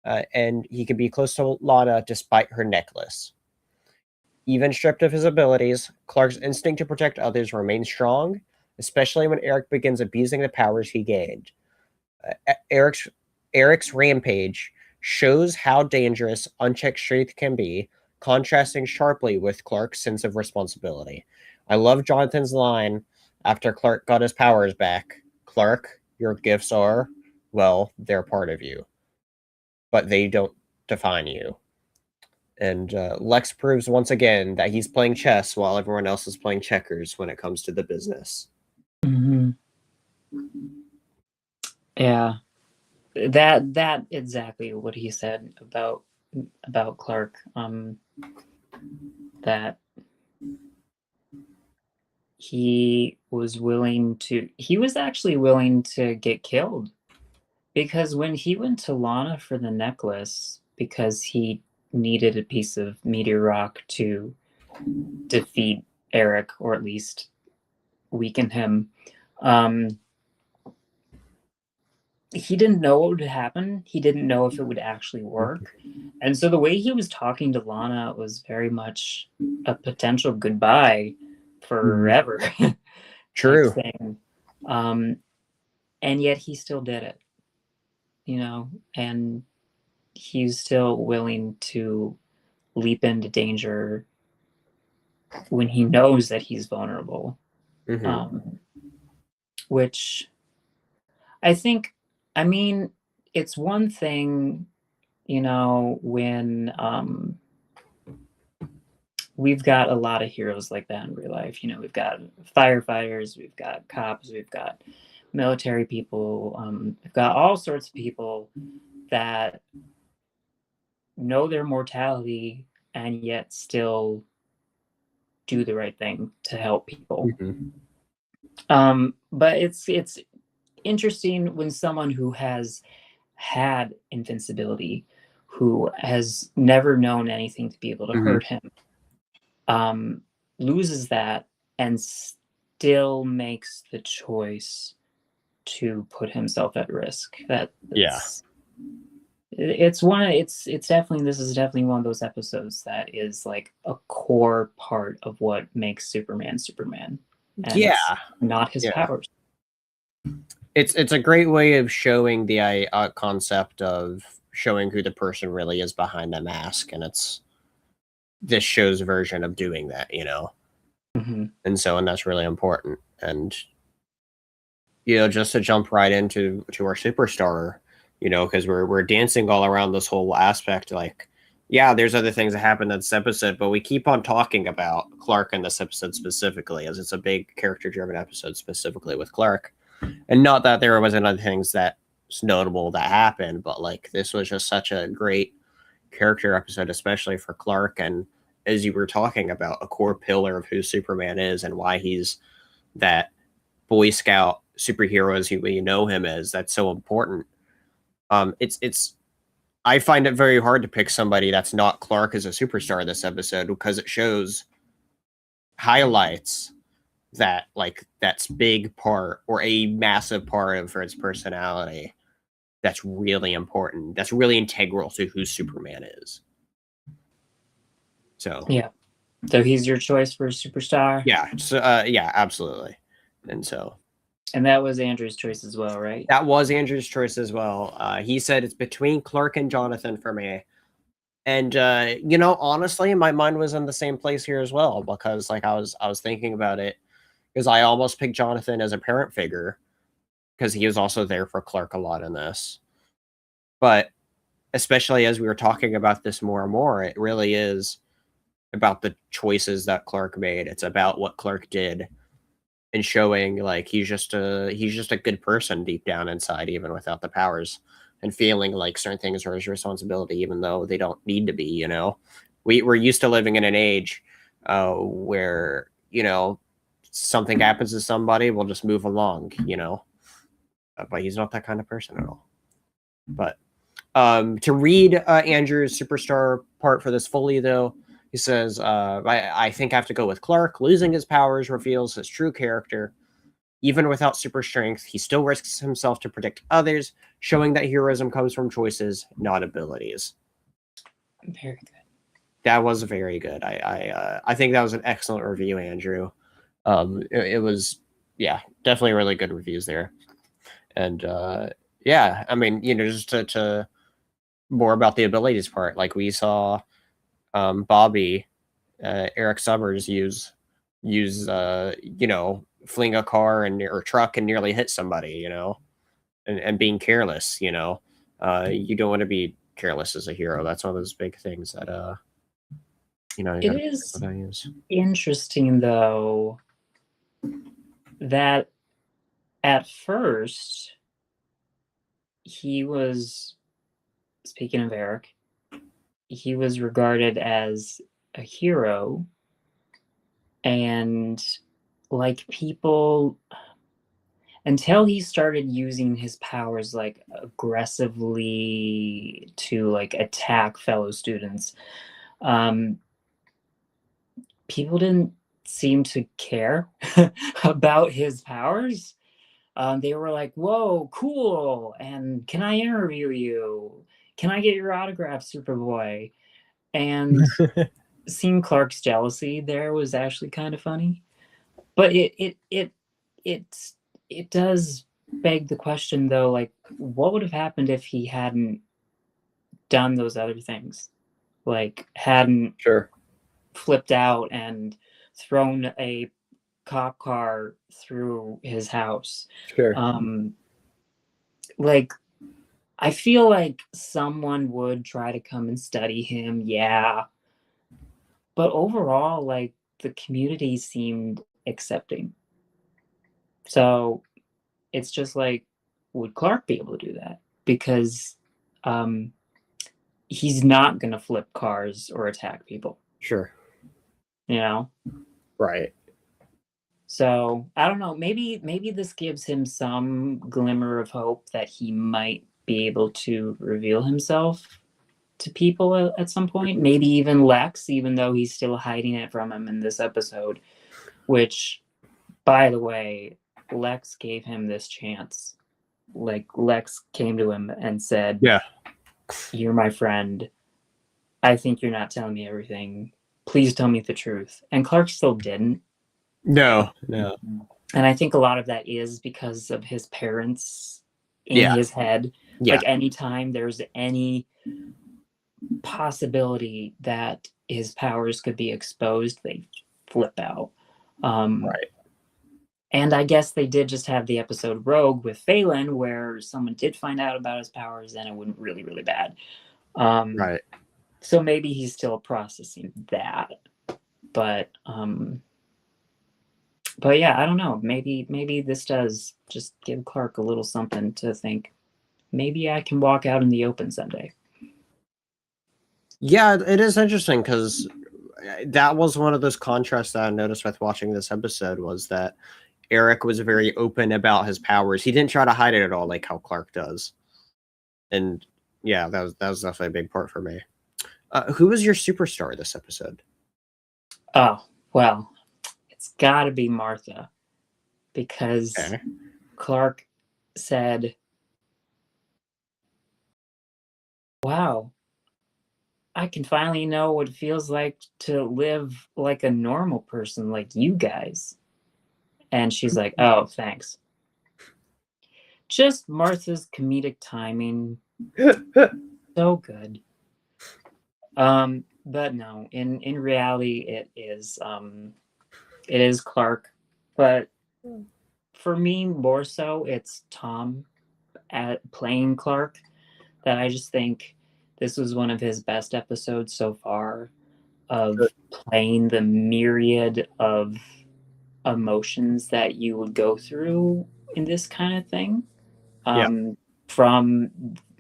and he can be close to Lana despite her necklace. Even stripped of his abilities, Clark's instinct to protect others remains strong, especially when Eric begins abusing the powers he gained. Eric's rampage shows how dangerous unchecked strength can be, contrasting sharply with Clark's sense of responsibility. I love Jonathan's line after Clark got his powers back. Clark, your gifts are, well, they're part of you, but they don't define you. And Lex proves once again that he's playing chess while everyone else is playing checkers when it comes to the business. Mm-hmm. Yeah, that exactly what he said about Clark. That he was actually willing to get killed, because when he went to Lana for the necklace, because he needed a piece of meteor rock to defeat Eric, or at least weaken him, he didn't know what would happen. He didn't know if it would actually work. And so the way he was talking to Lana was very much a potential goodbye forever. True. Thing. And yet he still did it, you know, and he's still willing to leap into danger when he knows that he's vulnerable. Which I think, I mean, it's one thing, you know, when we've got a lot of heroes like that in real life. You know, we've got firefighters, we've got cops, we've got military people, we've got all sorts of people that know their mortality and yet still do the right thing to help people. But it's interesting when someone who has had invincibility, who has never known anything to be able to hurt him, loses that and still makes the choice to put himself at risk. It's definitely, this is definitely one of those episodes that is like a core part of what makes Superman Superman, and it's not his powers. It's a great way of showing the concept of showing who the person really is behind the mask, and it's this show's version of doing that, you know. Mm-hmm. And that's really important. And you know, just to jump right into our superstar, you know, because we're dancing all around this whole aspect, like, yeah, there's other things that happen in this episode, but we keep on talking about Clark in this episode specifically, as it's a big character-driven episode specifically with Clark. And not that there wasn't other things that's notable that happened, but like this was just such a great character episode, especially for Clark. And as you were talking about, a core pillar of who Superman is and why he's that Boy Scout superhero as you know him as, that's so important. It's I find it very hard to pick somebody that's not Clark as a superstar this episode, because it shows highlights that like that's big part or a massive part of its personality that's really important, that's really integral to who Superman is. So he's your choice for a superstar. Yeah, absolutely. And that was Andrew's choice as well, right? That was Andrew's choice as well. He said it's between Clark and Jonathan for me. And you know, honestly, my mind was in the same place here as well, because like I was thinking about it, because I almost picked Jonathan as a parent figure, because he was also there for Clark a lot in this. But especially as we were talking about this more and more, it really is about the choices that Clark made. It's about what Clark did, and showing like he's just a good person deep down inside, even without the powers, and feeling like certain things are his responsibility, even though they don't need to be. You know, we're used to living in an age where, you know, something happens to somebody, we'll just move along, you know. But he's not that kind of person at all. But to read Andrew's superstar part for this fully, though, he says, I think I have to go with Clark. Losing his powers reveals his true character. Even without super strength, he still risks himself to protect others, showing that heroism comes from choices, not abilities. Very good. That was very good. I think that was an excellent review, Andrew. It was, yeah, definitely really good reviews there. And yeah, I mean, you know, just to more about the abilities part, like we saw Bobby, Eric Summers use you know, fling a car or truck and nearly hit somebody, you know, and being careless, you know. You don't want to be careless as a hero. That's one of those big things that you know, it is interesting though that at first he was, speaking of Eric, he was regarded as a hero, and like people, until he started using his powers like aggressively to like attack fellow students, people didn't seem to care about his powers. They were like, whoa, cool, and can I interview you? Can I get your autograph, Superboy? And seeing Clark's jealousy there was actually kind of funny. But it does beg the question though, like what would have happened if he hadn't done those other things? Like hadn't flipped out and thrown a cop car through his house. Like I feel like someone would try to come and study him, yeah. But overall, like the community seemed accepting. So it's just like, would Clark be able to do that? Because he's not going to flip cars or attack people. Sure. You know? Right. So I don't know. Maybe this gives him some glimmer of hope that he might be able to reveal himself to people at some point. Maybe even Lex, even though he's still hiding it from him in this episode. Which, by the way, Lex gave him this chance. Like, Lex came to him and said, Yeah. "You're my friend. I think you're not telling me everything. Please tell me the truth." And Clark still didn't. No. And I think a lot of that is because of his parents in Yeah. his head. Yeah. Like, anytime there's any possibility that his powers could be exposed, they flip out. Right. And I guess they did just have the episode Rogue with Phelan, where someone did find out about his powers and it went really, really bad. Right. So maybe he's still processing that. But yeah, I don't know. Maybe this does just give Clark a little something to think. Maybe I can walk out in the open someday. Yeah, it is interesting because that was one of those contrasts that I noticed with watching this episode was that Eric was very open about his powers. He didn't try to hide it at all like how Clark does. And yeah, that was definitely a big part for me. Who was your superstar this episode? Oh, well, it's got to be Martha, because Clark said, "Wow, I can finally know what it feels like to live like a normal person like you guys." And she's like, "Oh, thanks." Just Martha's comedic timing. So good. But no, in reality it is Clark. But for me, more so it's Tom at playing Clark, that I just think this was one of his best episodes so far, of playing the myriad of emotions that you would go through in this kind of thing. From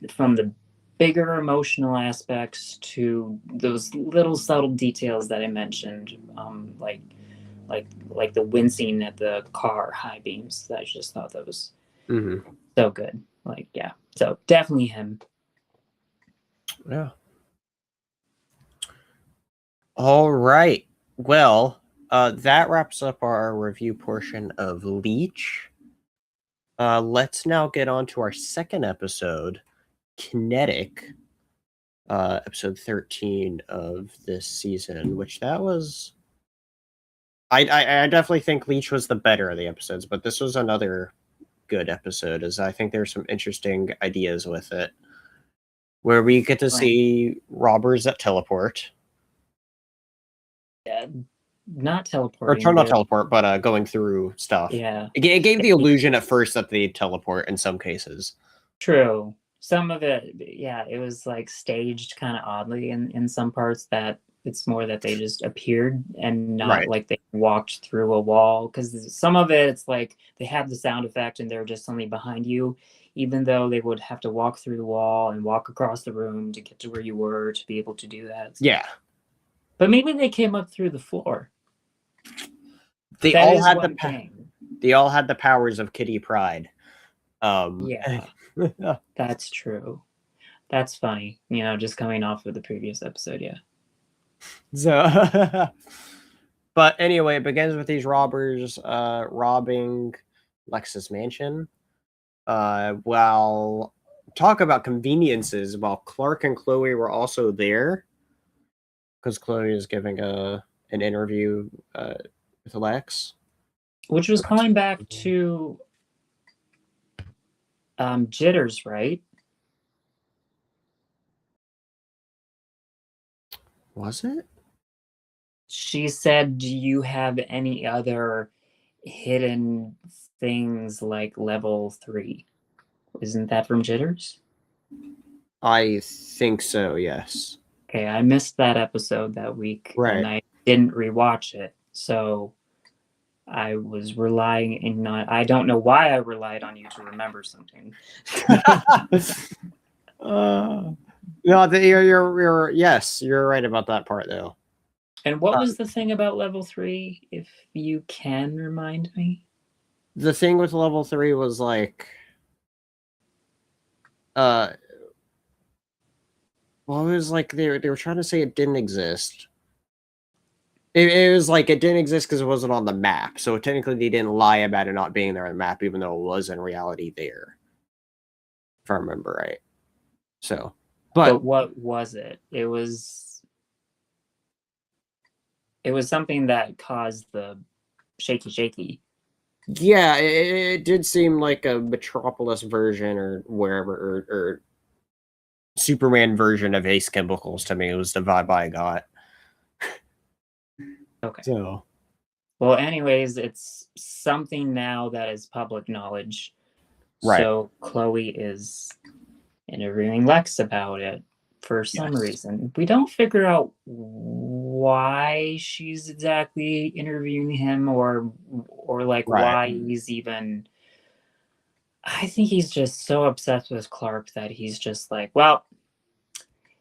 the bigger emotional aspects to those little subtle details that I mentioned, like the wincing at the car high beams. I just thought that was so good. Like, yeah, so definitely him. Yeah. All right. Well, that wraps up our review portion of Leech. Let's now get on to our second episode, Kinetic, episode 13 of this season, which that was... I definitely think Leech was the better of the episodes, but this was another good episode, as I think there's some interesting ideas with it, where we get to see robbers that teleport. Not teleporting. Or not teleport, but going through stuff. Yeah. It gave the illusion at first that they teleport in some cases. True. Some of it, yeah, it was like staged kind of oddly in some parts, that it's more that they just appeared and not like they walked through a wall. Because some of it, it's like they have the sound effect and they're just suddenly behind you, even though they would have to walk through the wall and walk across the room to get to where you were to be able to do that. Yeah. But maybe they came up through the floor. They all had the powers of Kitty Pryde. Yeah. That's true. That's funny. You know, just coming off of the previous episode, yeah. So, but anyway, it begins with these robbers robbing Lex's mansion. While talk about conveniences, while Clark and Chloe were also there, because Chloe is giving an interview with Lex, which was calling back to Jitters, right? Was it? She said, "Do you have any other hidden things like level 3?" Isn't that from Jitters? I think so, yes. Okay, I missed that episode that week, and I didn't rewatch it, so I was relying on... I don't know why I relied on you to remember something. No, you're yes, you're right about that part though. And what was the thing about level 3, if you can remind me? The thing with level 3 was like, well, Well, it was like they were trying to say it didn't exist. It was like it didn't exist because it wasn't on the map. So technically, they didn't lie about it not being there on the map, even though it was in reality there. If I remember right. So, But what was it? It was something that caused the shaky. yeah, it did seem like a Metropolis version or wherever or Superman version of Ace Chemicals to me. It was the vibe I got. Okay. So, well, anyways, it's something now that is public knowledge. right. So Chloe is interviewing Lex about it for some Yes. reason. We don't figure out why she's exactly interviewing him or like Right. why he's even. I think he's just so obsessed with Clark that he's just like, well,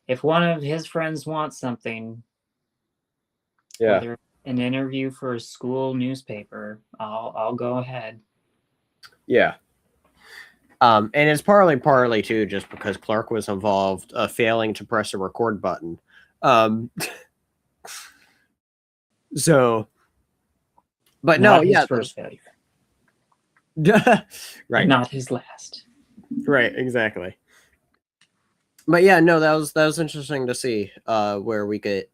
if one of his friends wants something, Yeah. whether an interview for a school newspaper, I'll go ahead. Yeah. And it's partly too just because Clark was involved, failing to press a record button. So, but Not no, his yeah, first failure. right, not his last. Right, exactly. But yeah, no, that was interesting to see where we get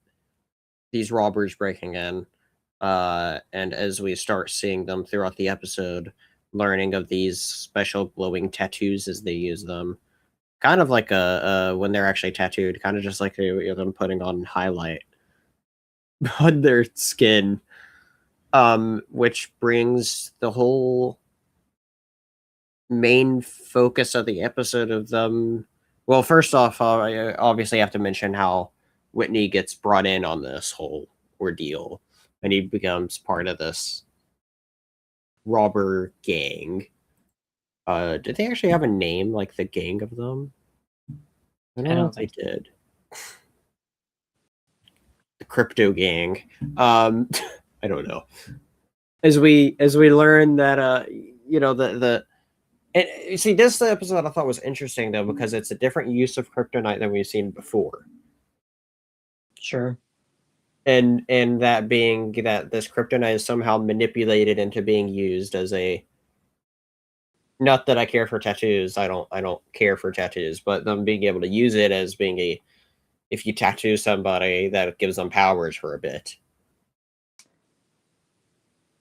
these robbers breaking in, and as we start seeing them throughout the episode, learning of these special glowing tattoos as they use them, kind of like a when they're actually tattooed, kind of just like them putting on highlight on their skin, which brings the whole main focus of the episode of them. Well, first off, I obviously have to mention how Whitney gets brought in on this whole ordeal, and he becomes part of this robber gang. Did they actually have a name, like the gang of them? I don't know if they did. The crypto gang. I don't know. As we learn that, the and you see, this episode I thought was interesting though because it's a different use of kryptonite than we've seen before. Sure. And that being that this kryptonite is somehow manipulated into being used as a. Not that I care for tattoos. I don't care for tattoos, but them being able to use it as being a. If you tattoo somebody, that gives them powers for a bit.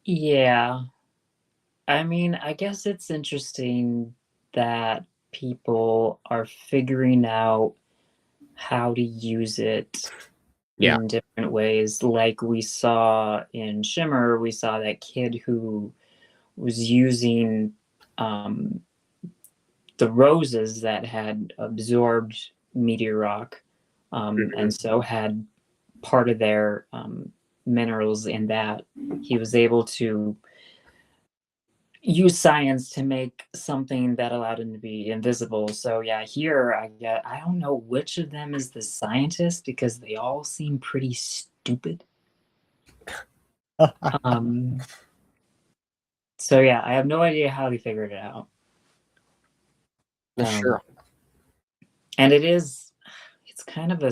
Yeah. I mean, I guess it's interesting that people are figuring out how to use it in different ways. Like we saw in Shimmer, we saw that kid who was using the roses that had absorbed meteor rock, and so had part of their minerals in that. He was able to use science to make something that allowed him to be invisible. So yeah, here I don't know which of them is the scientist because they all seem pretty stupid. So yeah, I have no idea how they figured it out. Sure. And it's kind of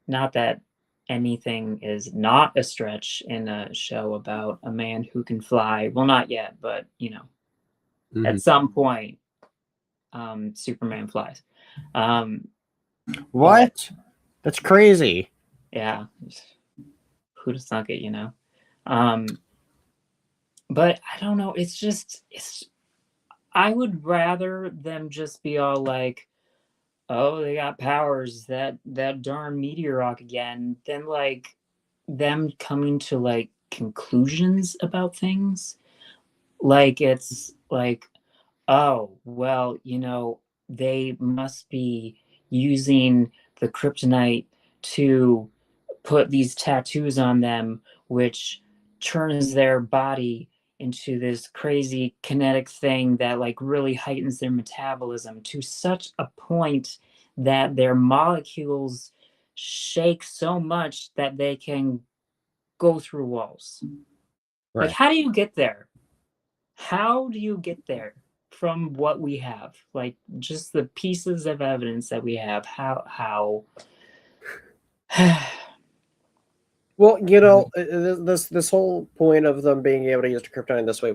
not that anything is not a stretch in a show about a man who can fly. Well, not yet, but at some point, Superman flies. What? That's crazy. Yeah. Who'd have thunk it, But I don't know. I would rather them just be all like, oh, they got powers, that darn meteor rock again, than like them coming to like conclusions about things. Like it's like, oh, well, they must be using the kryptonite to put these tattoos on them, which turns their body into this crazy kinetic thing that like really heightens their metabolism to such a point that their molecules shake so much that they can go through walls. Right. Like, how do you get there? How do you get there? from what we have, like just the pieces of evidence that we have, how Well, this whole point of them being able to use the kryptonite this way,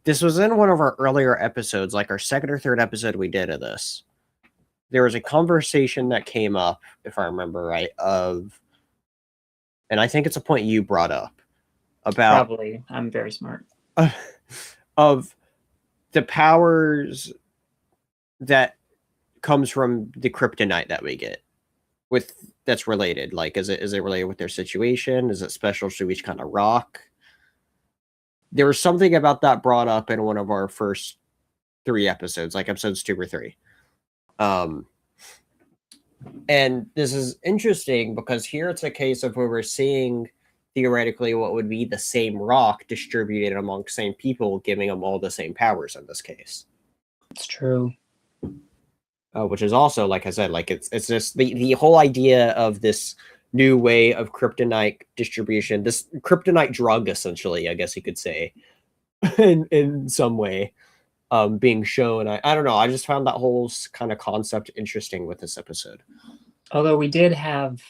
this was in one of our earlier episodes, like our second or third episode we did of this. There was a conversation that came up, if I remember right, and I think it's a point you brought up about probably I'm very smart. of the powers that comes from the kryptonite that we get that's related. Like, is it related with their situation? Is it special to each kind of rock? There was something about that brought up in one of our first 3 episodes, like episodes 2 or 3. And this is interesting because here it's a case of where we're seeing theoretically what would be the same rock distributed among same people, giving them all the same powers in this case. It's true. Which is also, like I said, like it's just the whole idea of this new way of kryptonite distribution, this kryptonite drug, essentially, I guess you could say, in some way, being shown. I don't know. I just found that whole kind of concept interesting with this episode. Although we did have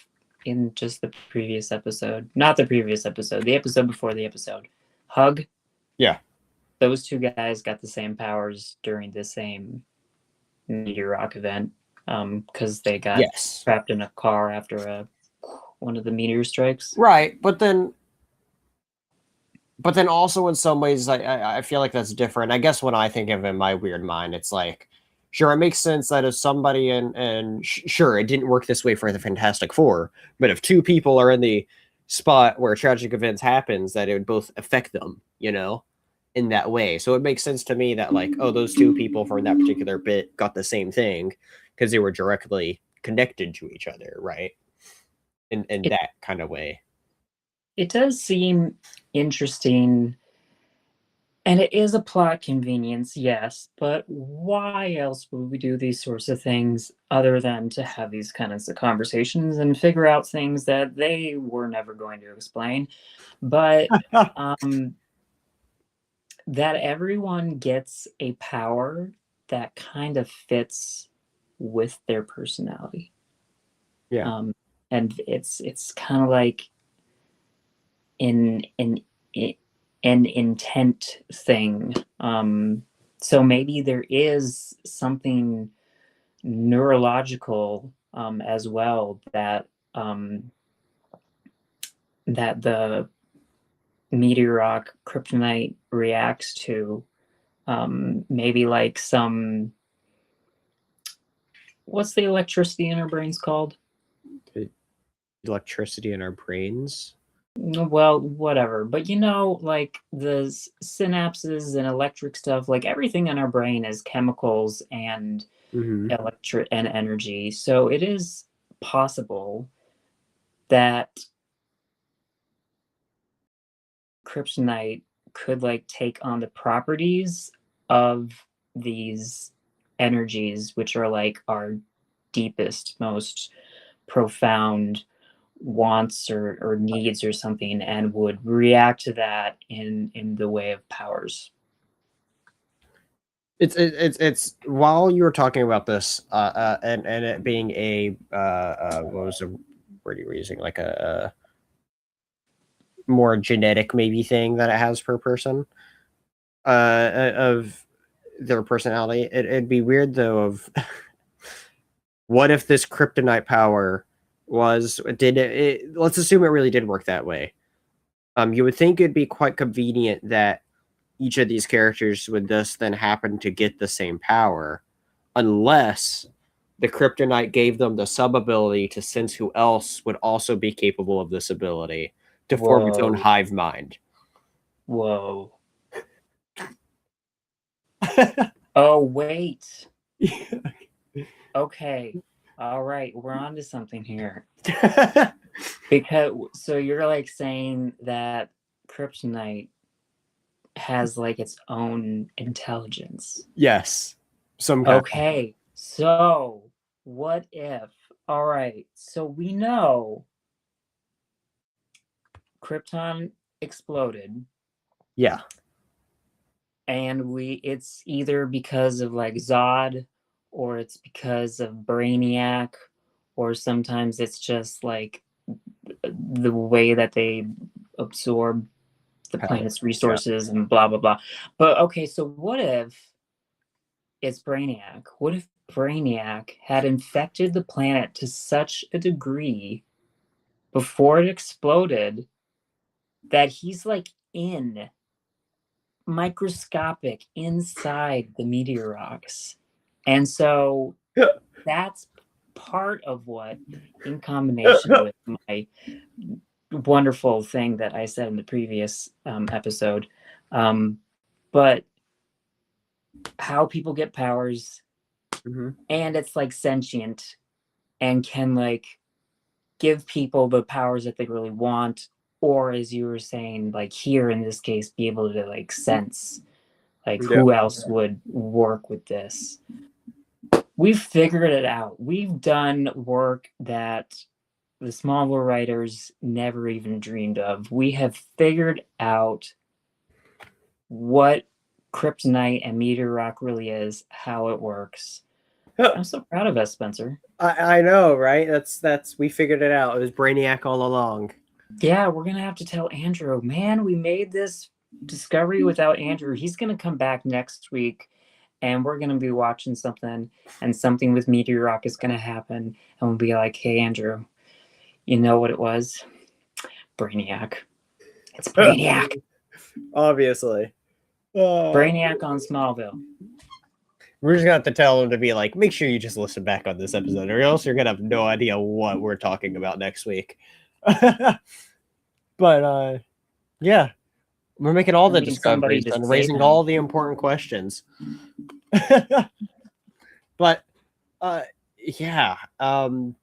in just the previous episode, not the previous episode, the episode before the episode, Hug. Yeah. Those 2 guys got the same powers during the same meteor rock event, because they got trapped in a car after one of the meteor strikes. Right, but then also in some ways, I feel like that's different. I guess when I think of it in my weird mind, it's like, sure, it makes sense that if somebody sure, it didn't work this way for the Fantastic Four, but if 2 people are in the spot where tragic events happens, that it would both affect them, in that way. So it makes sense to me that, like, oh, those 2 people from that particular bit got the same thing because they were directly connected to each other, right? In that kind of way. It does seem interesting, and it is a plot convenience, yes, but why else would we do these sorts of things other than to have these kinds of conversations and figure out things that they were never going to explain? But that everyone gets a power that kind of fits with their personality. Yeah. And it's kind of like an intent thing. So maybe there is something neurological as well that that the meteor rock kryptonite reacts to. Maybe like some, what's the electricity in our brains called? Electricity in our brains? Well, whatever. But like the synapses and electric stuff, like everything in our brain is chemicals and electric and energy. So it is possible that kryptonite could like take on the properties of these energies, which are like our deepest, most profound wants or needs or something, and would react to that in the way of powers. It's while you were talking about this, and it being a what was the word you were using, like a more genetic maybe thing that it has per person, of their personality. It'd be weird though of what if this kryptonite power let's assume it really did work that way. You would think it'd be quite convenient that each of these characters would thus then happen to get the same power, unless the kryptonite gave them the sub-ability to sense who else would also be capable of this ability to form its own hive mind. Whoa. Oh, wait. Okay. All right. We're on to something here. So you're like saying that kryptonite has like its own intelligence. Yes. Okay. So what if, all right, so we know Krypton exploded. Yeah. and it's either because of like Zod, or it's because of Brainiac, or sometimes it's just like the way that they absorb the planet's resources and blah blah blah. But okay, so what if it's Brainiac? What if Brainiac had infected the planet to such a degree before it exploded that he's like in microscopic inside the meteor rocks? And so that's part of what, in combination with my wonderful thing that I said in the previous episode, but how people get powers, and it's like sentient and can like give people the powers that they really want, or as you were saying, like here in this case, be able to like sense like who else would work with this. We've figured it out. We've done work that the Smallville writers never even dreamed of. We have figured out what kryptonite and meteor rock really is, how it works. I'm so proud of us, Spencer. I know, right? That's we figured it out. It was Brainiac all along. Yeah, we're gonna have to tell Andrew, man, we made this discovery without Andrew. He's gonna come back next week and we're gonna be watching something, and something with meteor rock is gonna happen, and we'll be like, hey Andrew, you know what it was? Brainiac. It's Brainiac. Obviously. Brainiac on Smallville. We're just gonna have to tell him to be like, make sure you just listen back on this episode, or else you're gonna have no idea what we're talking about next week. But yeah, we're making all the discoveries and raising all the important questions. But yeah, I'm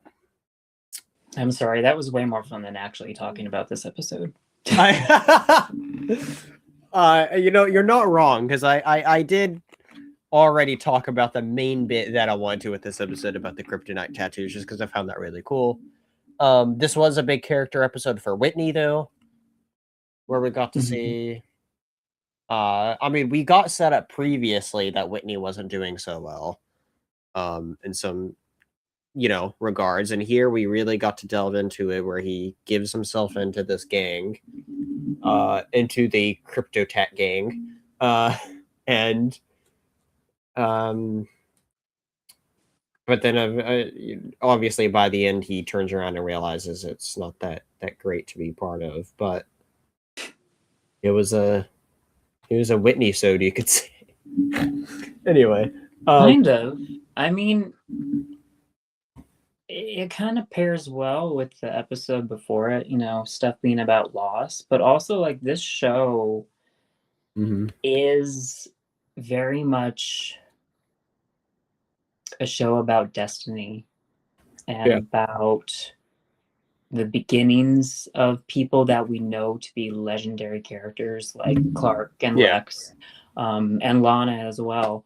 sorry, that was way more fun than actually talking about this episode. You know, you're not wrong, because I did already talk about the main bit that I wanted to with this episode about the kryptonite tattoos, just because I found that really cool. This was a big character episode for Whitney, though, where we got to see. I mean, we got set up previously that Whitney wasn't doing so well, in some, you know, regards, and here we really got to delve into it, where he gives himself into this gang, into the Cryptotat gang, and but then obviously by the end he turns around and realizes it's not that great to be part of. But it was a Whitney sode, you could say. Anyway, kind of. I mean, it kind of pairs well with the episode before it, you know, stuff being about loss, but also like this show is very much a show about destiny and about the beginnings of people that we know to be legendary characters like Clark and Lex, and Lana as well.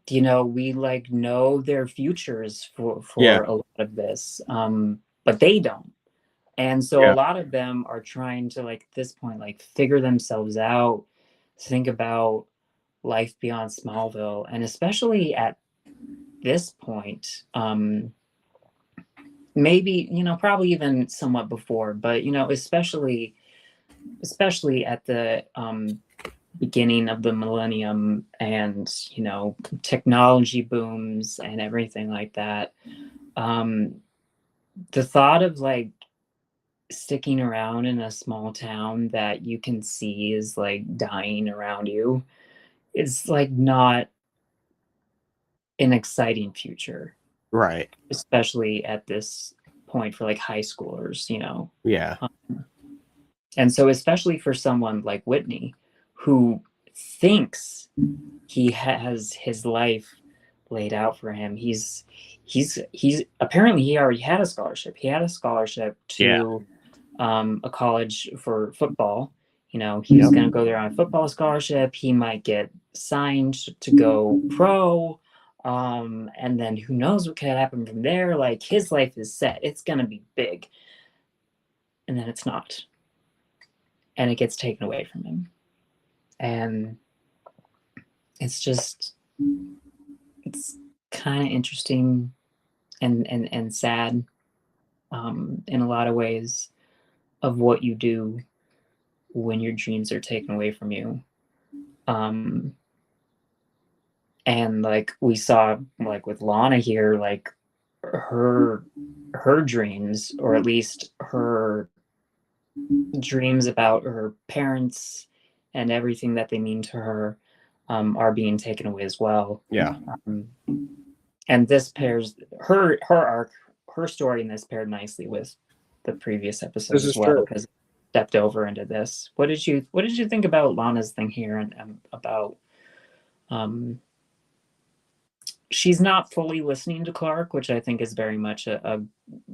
You know, we like know their futures for a lot of this, but they don't. And so a lot of them are trying to, like, at this point, like, figure themselves out, think about life beyond Smallville, and especially at this point, maybe, you know, probably even somewhat before, but, you know, especially at the beginning of the millennium, and, you know, technology booms and everything like that, the thought of like sticking around in a small town that you can see is like dying around you is like not an exciting future, right? Especially at this point for like high schoolers, you know. And so especially for someone like Whitney, who thinks he has his life laid out for him. He's apparently he already had a scholarship. He had a scholarship to a college for football. You know, he's going to go there on a football scholarship. He might get signed to go pro. And then who knows what could happen from there. Like, his life is set. It's going to be big. And then it's not. and it gets taken away from him. And it's kind of interesting and sad in a lot of ways of what you do when your dreams are taken away from you. And like we saw like with Lana here, like her dreams, or at least her dreams about her parents and everything that they mean to her, are being taken away as well. Yeah. And this pairs her arc, her story in this paired nicely with the previous episode as well, because it stepped over into this. What did you think about Lana's thing here, and about she's not fully listening to Clark, which I think is very much a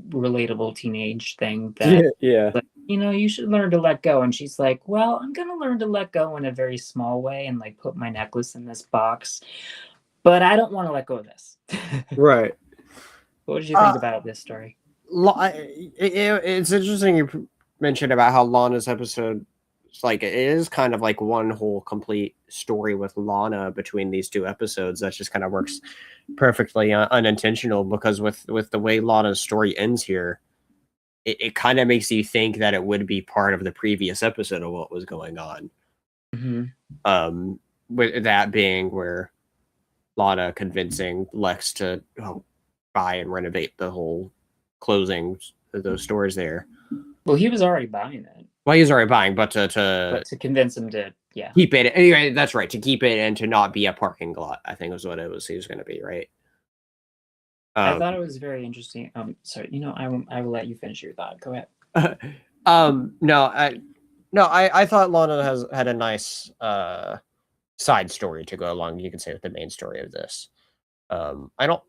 relatable teenage thing that like, you should learn to let go. And she's like, well, I'm gonna learn to let go in a very small way and like put my necklace in this box, but I don't want to let go of this. Right. What did you think about this story? It's interesting you mentioned about how Lana's episode, like, it is kind of like one whole complete story with Lana between these two episodes. That just kind of works perfectly unintentional, because with the way Lana's story ends here, it kind of makes you think that it would be part of the previous episode of what was going on. Mm-hmm. With that being where Lana convincing Lex to buy and renovate the whole closing those stores there. Well, he was already buying it. Well, he was already buying, but to convince him to keep it. Anyway, that's right, to keep it and to not be a parking lot, I think was what it was. He was going to be, right? I thought it was very interesting. Sorry, I will let you finish your thought. Go ahead. I thought Lana had a nice side story to go along, you can say, with the main story of this. I don't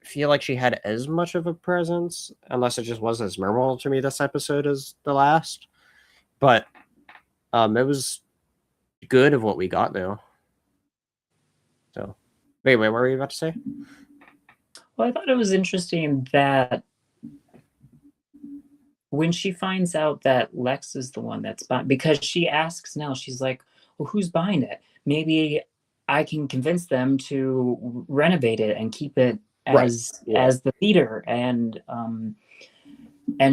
feel like she had as much of a presence, unless it just wasn't as memorable to me this episode as the last. But it was good of what we got though. So, wait, what were you about to say? Well, I thought it was interesting that when she finds out that Lex is the one that's buying, because she asks now, she's like, well, who's buying it? Maybe I can convince them to renovate it and keep it as the leader. And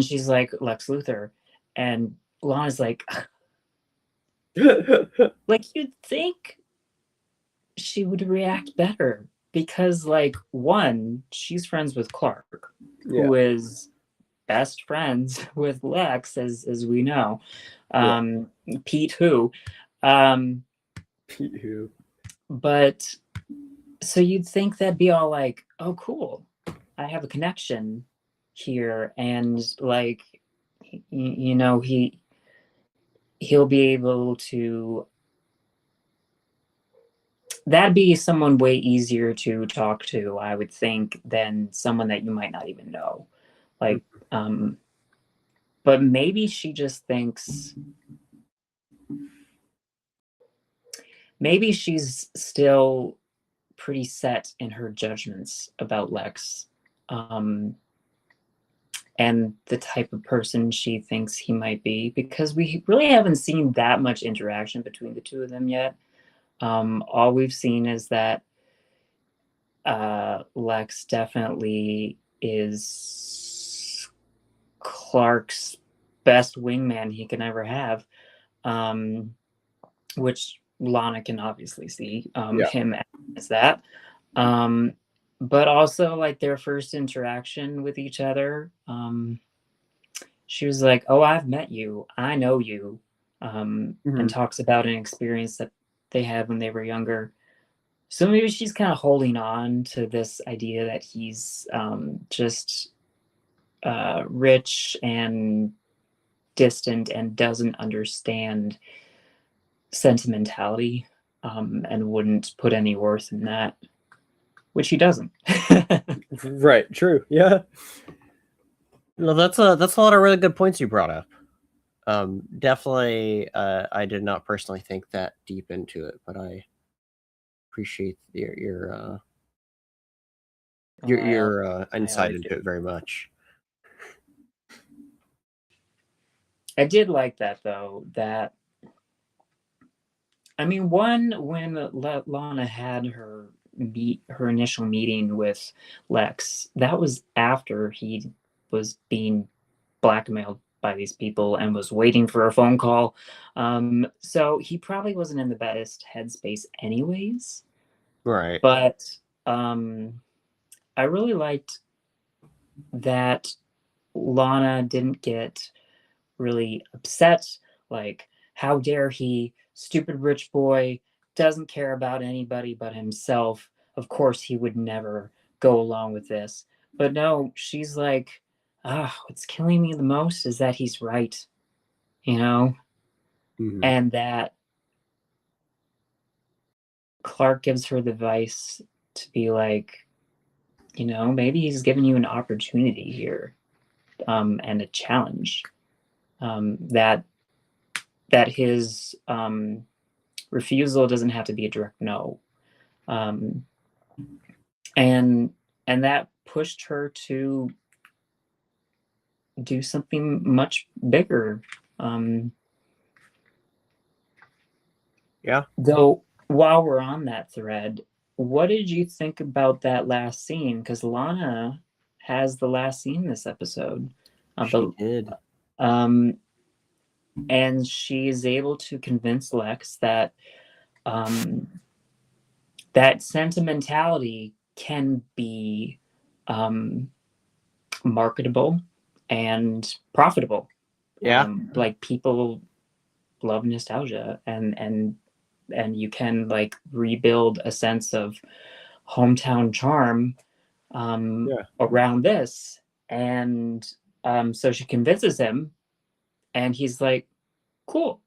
she's like, Lex Luthor. And Lana's like, like, you'd think she would react better, because like, one, she's friends with Clark, who is best friends with Lex, as we know. Pete who. But so you'd think that'd be all like, oh cool, I have a connection here, and like, he'll be able to, that'd be someone way easier to talk to, I would think, than someone that you might not even know. Like, but maybe she just thinks, maybe she's still pretty set in her judgments about Lex, and the type of person she thinks he might be, because we really haven't seen that much interaction between the two of them yet. All we've seen is that Lex definitely is Clark's best wingman he can ever have, which Lana can obviously see him as that. But also, like, their first interaction with each other, she was like, oh, I've met you, I know you, and talks about an experience that they had when they were younger. So maybe she's kind of holding on to this idea that he's just rich and distant and doesn't understand sentimentality, and wouldn't put any worth in that, which he doesn't. Right. True. Yeah. No, that's a lot of really good points you brought up. Definitely, I did not personally think that deep into it, but I appreciate your insight into it very much. I did like that though. That I mean, when Lana had her initial meeting with Lex, that was after he was being blackmailed by these people and was waiting for a phone call. So he probably wasn't in the best headspace anyways. Right. But I really liked that Lana didn't get really upset. Like, how dare he? Stupid rich boy, doesn't care about anybody but himself. Of course, he would never go along with this. But no, she's like, what's killing me the most is that he's right, you know? Mhm. And that Clark gives her the advice to be like, you know, maybe he's giving you an opportunity here, and a challenge. That his refusal doesn't have to be a direct no. Um, and that pushed her to do something much bigger. Yeah. Though, while we're on that thread, what did you think about that last scene? Because Lana has the last scene this episode. She did. And she is able to convince Lex that that sentimentality can be marketable and profitable. Yeah. Like, people love nostalgia, and you can like rebuild a sense of hometown charm around this. And so she convinces him, and he's like, cool,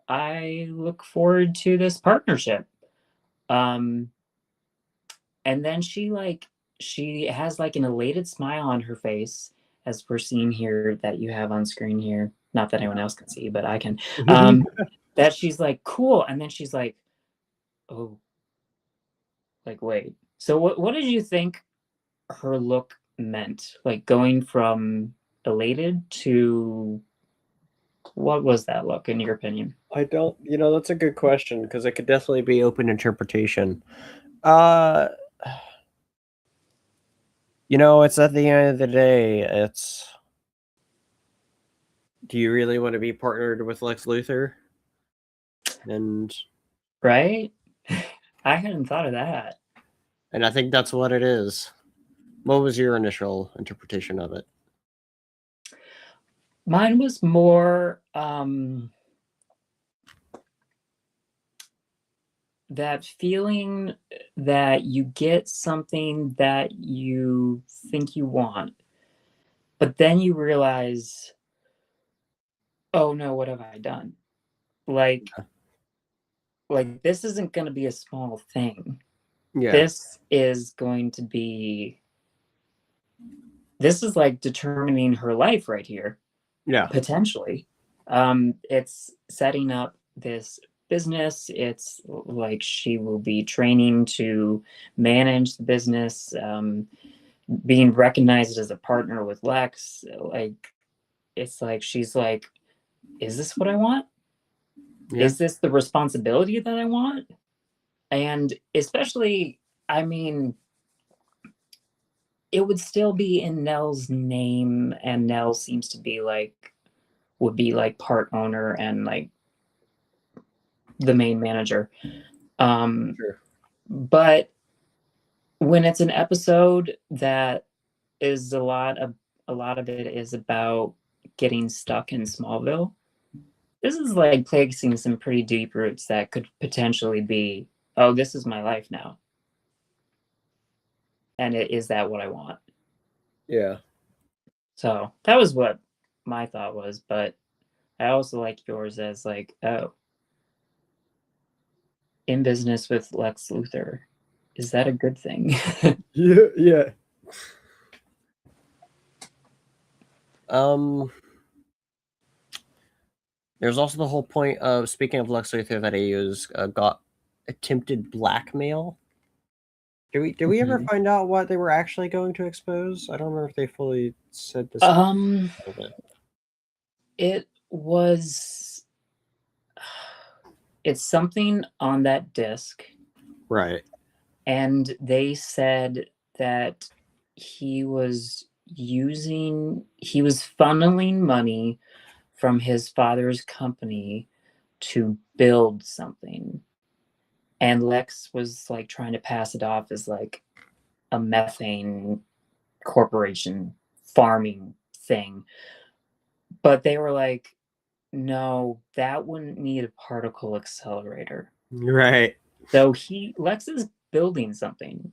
I look forward to this partnership. And then she has like an elated smile on her face, as we're seeing here, that you have on screen here. Not that anyone else can see, but I can. That she's like, cool. And then she's like, oh, like, wait. So what did you think her look meant? Like, going from elated to, what was that look in your opinion? I don't, that's a good question, because it could definitely be open interpretation. It's at the end of the day, it's, do you really want to be partnered with Lex Luthor? And Right? I hadn't thought of that. I think that's what it is. What was your initial interpretation of it? Mine was more that feeling that you get something that you think you want, but then you realize, oh no, what have I done? Like, this isn't going to be a small thing. Yeah. This is like determining her life right here. Yeah. Potentially. It's setting up this business. It's like she will be training to manage the business, being recognized as a partner with Lex. Like, it's like she's like, is this what I want? Yeah. Is this the responsibility that I want? And especially, I mean, it would still be in Nell's name, and Nell seems to be like, would be like part owner and like the main manager. Sure. But when it's an episode that is a lot of it is about getting stuck in Smallville, this is like placing some pretty deep roots that could potentially be, oh, this is my life now. And is that what I want? Yeah. So that was what my thought was, but I also like yours as like, oh, in business with Lex Luthor. Is that a good thing? Yeah. There's also the whole point of, speaking of Lex Luthor, that he was got attempted blackmail. Did we ever find out what they were actually going to expose? I don't remember if they fully said this. It was it's something on that disc, Right. and they said that he was funneling money from his father's company to build something, and Lex was like trying to pass it off as like a methane corporation farming thing, but they were like, no, that wouldn't need a particle accelerator. Right. So Lex is building something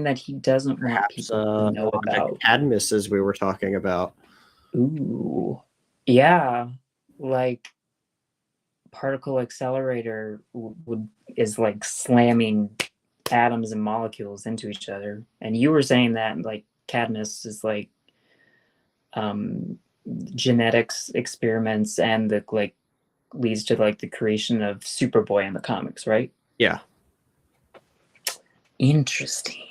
that he doesn't want Perhaps people to know about. Cadmus, as we were talking about. Ooh, yeah, like particle accelerator is like slamming atoms and molecules into each other. And you were saying that like Cadmus is like genetics experiments, and the like leads to like the creation of Superboy in the comics, right? Yeah. Interesting.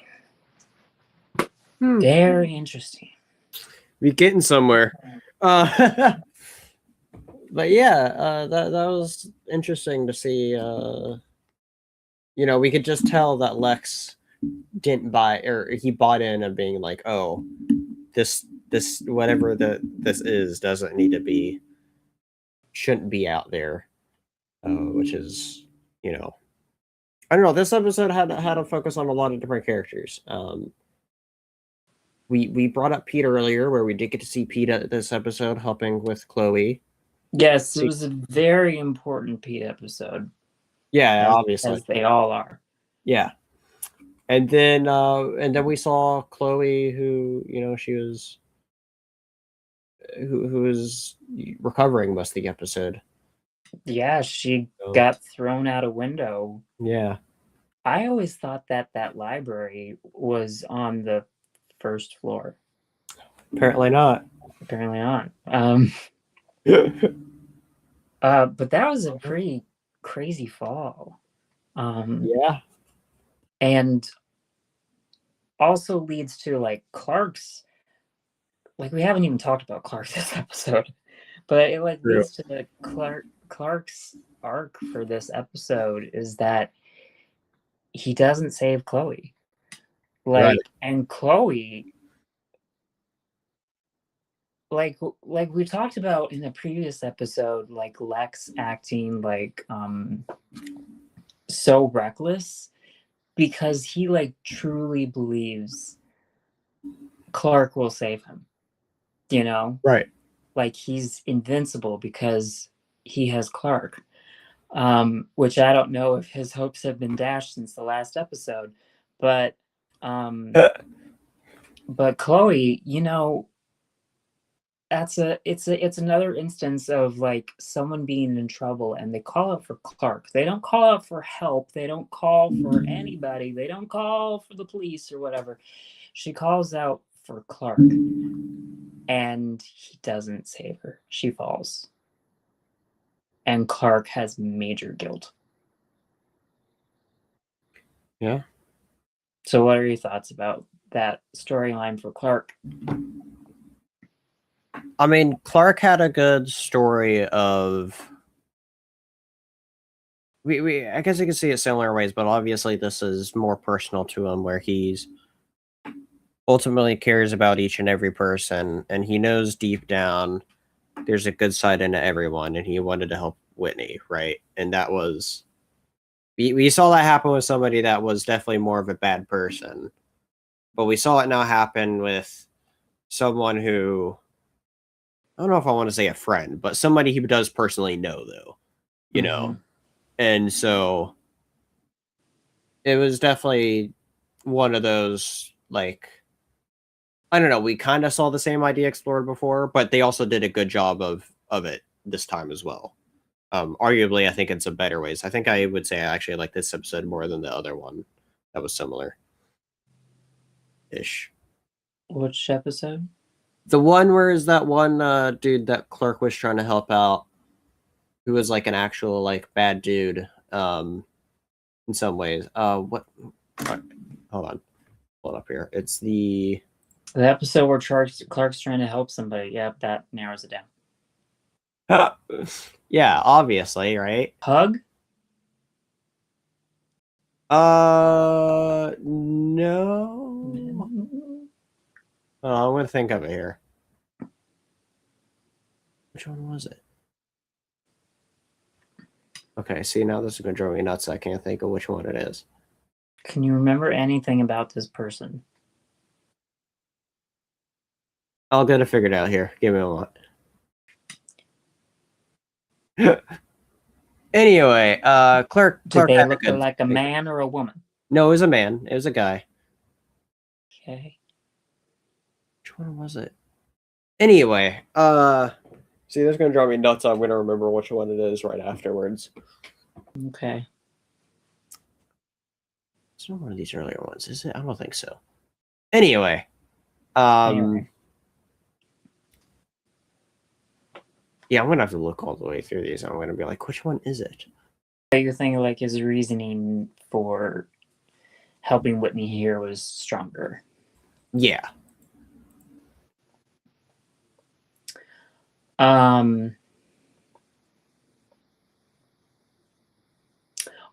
Very interesting. We're getting somewhere. But yeah, that was interesting to see. We could just tell that Lex didn't buy, or he bought in and being like, oh, this whatever this is doesn't need to be, shouldn't be out there, which is, I don't know. This episode had a focus on a lot of different characters. We brought up Pete earlier, where we did get to see Pete at this episode helping with Chloe. Yes, it was a very important Pete episode. Yeah, obviously, as they all are. Yeah, and then we saw Chloe, who she was who was recovering most of the episode. Yeah, she got thrown out a window. Yeah, I always thought that library was on the first floor. Apparently not. Apparently not. But that was a pretty crazy fall. Yeah. And also leads to like Clark's, like we haven't even talked about Clark this episode, but it like leads to the Clark's arc for this episode is that he doesn't save Chloe. Like, and Chloe, like we talked about in a previous episode, like Lex acting like so reckless because he like truly believes Clark will save him, right? Like he's invincible because he has Clark, which I don't know if his hopes have been dashed since the last episode, but Chloe, it's another instance of like someone being in trouble and they call out for Clark. They don't call out for help. They don't call for anybody. They don't call for the police or whatever. She calls out for Clark and he doesn't save her. She falls. And Clark has major guilt. Yeah. So what are your thoughts about that storyline for Clark? I mean, Clark had a good story of I guess you can see it similar ways, but obviously this is more personal to him, where he's ultimately cares about each and every person, and he knows deep down there's a good side into everyone, and he wanted to help Whitney, right? And that was we saw that happen with somebody that was definitely more of a bad person, but we saw it now happen with someone who, I don't know if I want to say a friend, but somebody he does personally know, though, and so it was definitely one of those, like, I don't know, we kind of saw the same idea explored before, but they also did a good job of it this time as well. Arguably, I think in some better ways. I think I would say I actually like this episode more than the other one that was similar-ish. Which episode? The one where is that one dude that Clark was trying to help out, who was like an actual like bad dude in some ways. What? Hold on. Pull it up here. It's the episode where Clark's trying to help somebody. Yep, that narrows it down. Yeah, obviously, right? Hug? No. Oh, I'm gonna think of it here. Which one was it? Okay, see, now this is gonna drive me nuts. I can't think of which one it is. Can you remember anything about this person? I'll get it figured out here. Give me a moment. Anyway, Clark Did they had a look good. like a man or a woman? No, it was a man. It was a guy. Okay. Which one was it? Anyway, see, this is gonna drive me nuts. I'm gonna remember which one it is right afterwards. Okay. It's not one of these earlier ones, is it? I don't think so. Anyway, Anyway. yeah, I'm gonna have to look all the way through these. I'm gonna be like, which one is it? You're thinking like his reasoning for helping Whitney here was stronger. Yeah.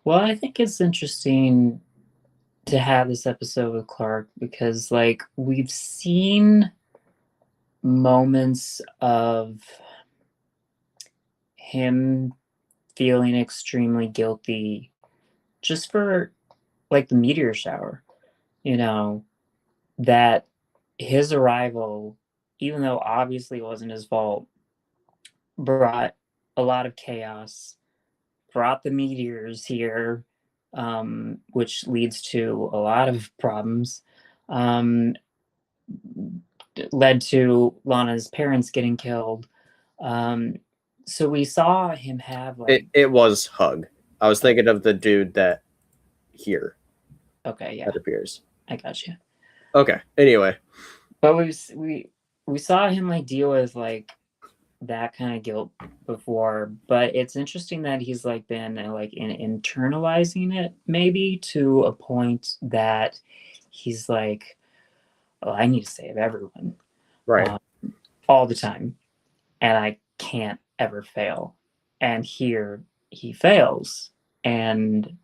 Well, I think it's interesting to have this episode with Clark because, like, we've seen moments of him feeling extremely guilty just for, like, the meteor shower, you know, that his arrival, even though obviously it wasn't his fault, brought a lot of chaos, brought the meteors here, which leads to a lot of problems. Led to Lana's parents getting killed. So we saw him have like It was Hug. I was thinking of the dude that here okay, yeah, that appears. I got you. Okay. Anyway, But we saw him like deal with like that kind of guilt before, but it's interesting that he's like been like internalizing it maybe to a point that he's like, oh, I need to save everyone, right. all the time, and I can't ever fail. And here he fails, and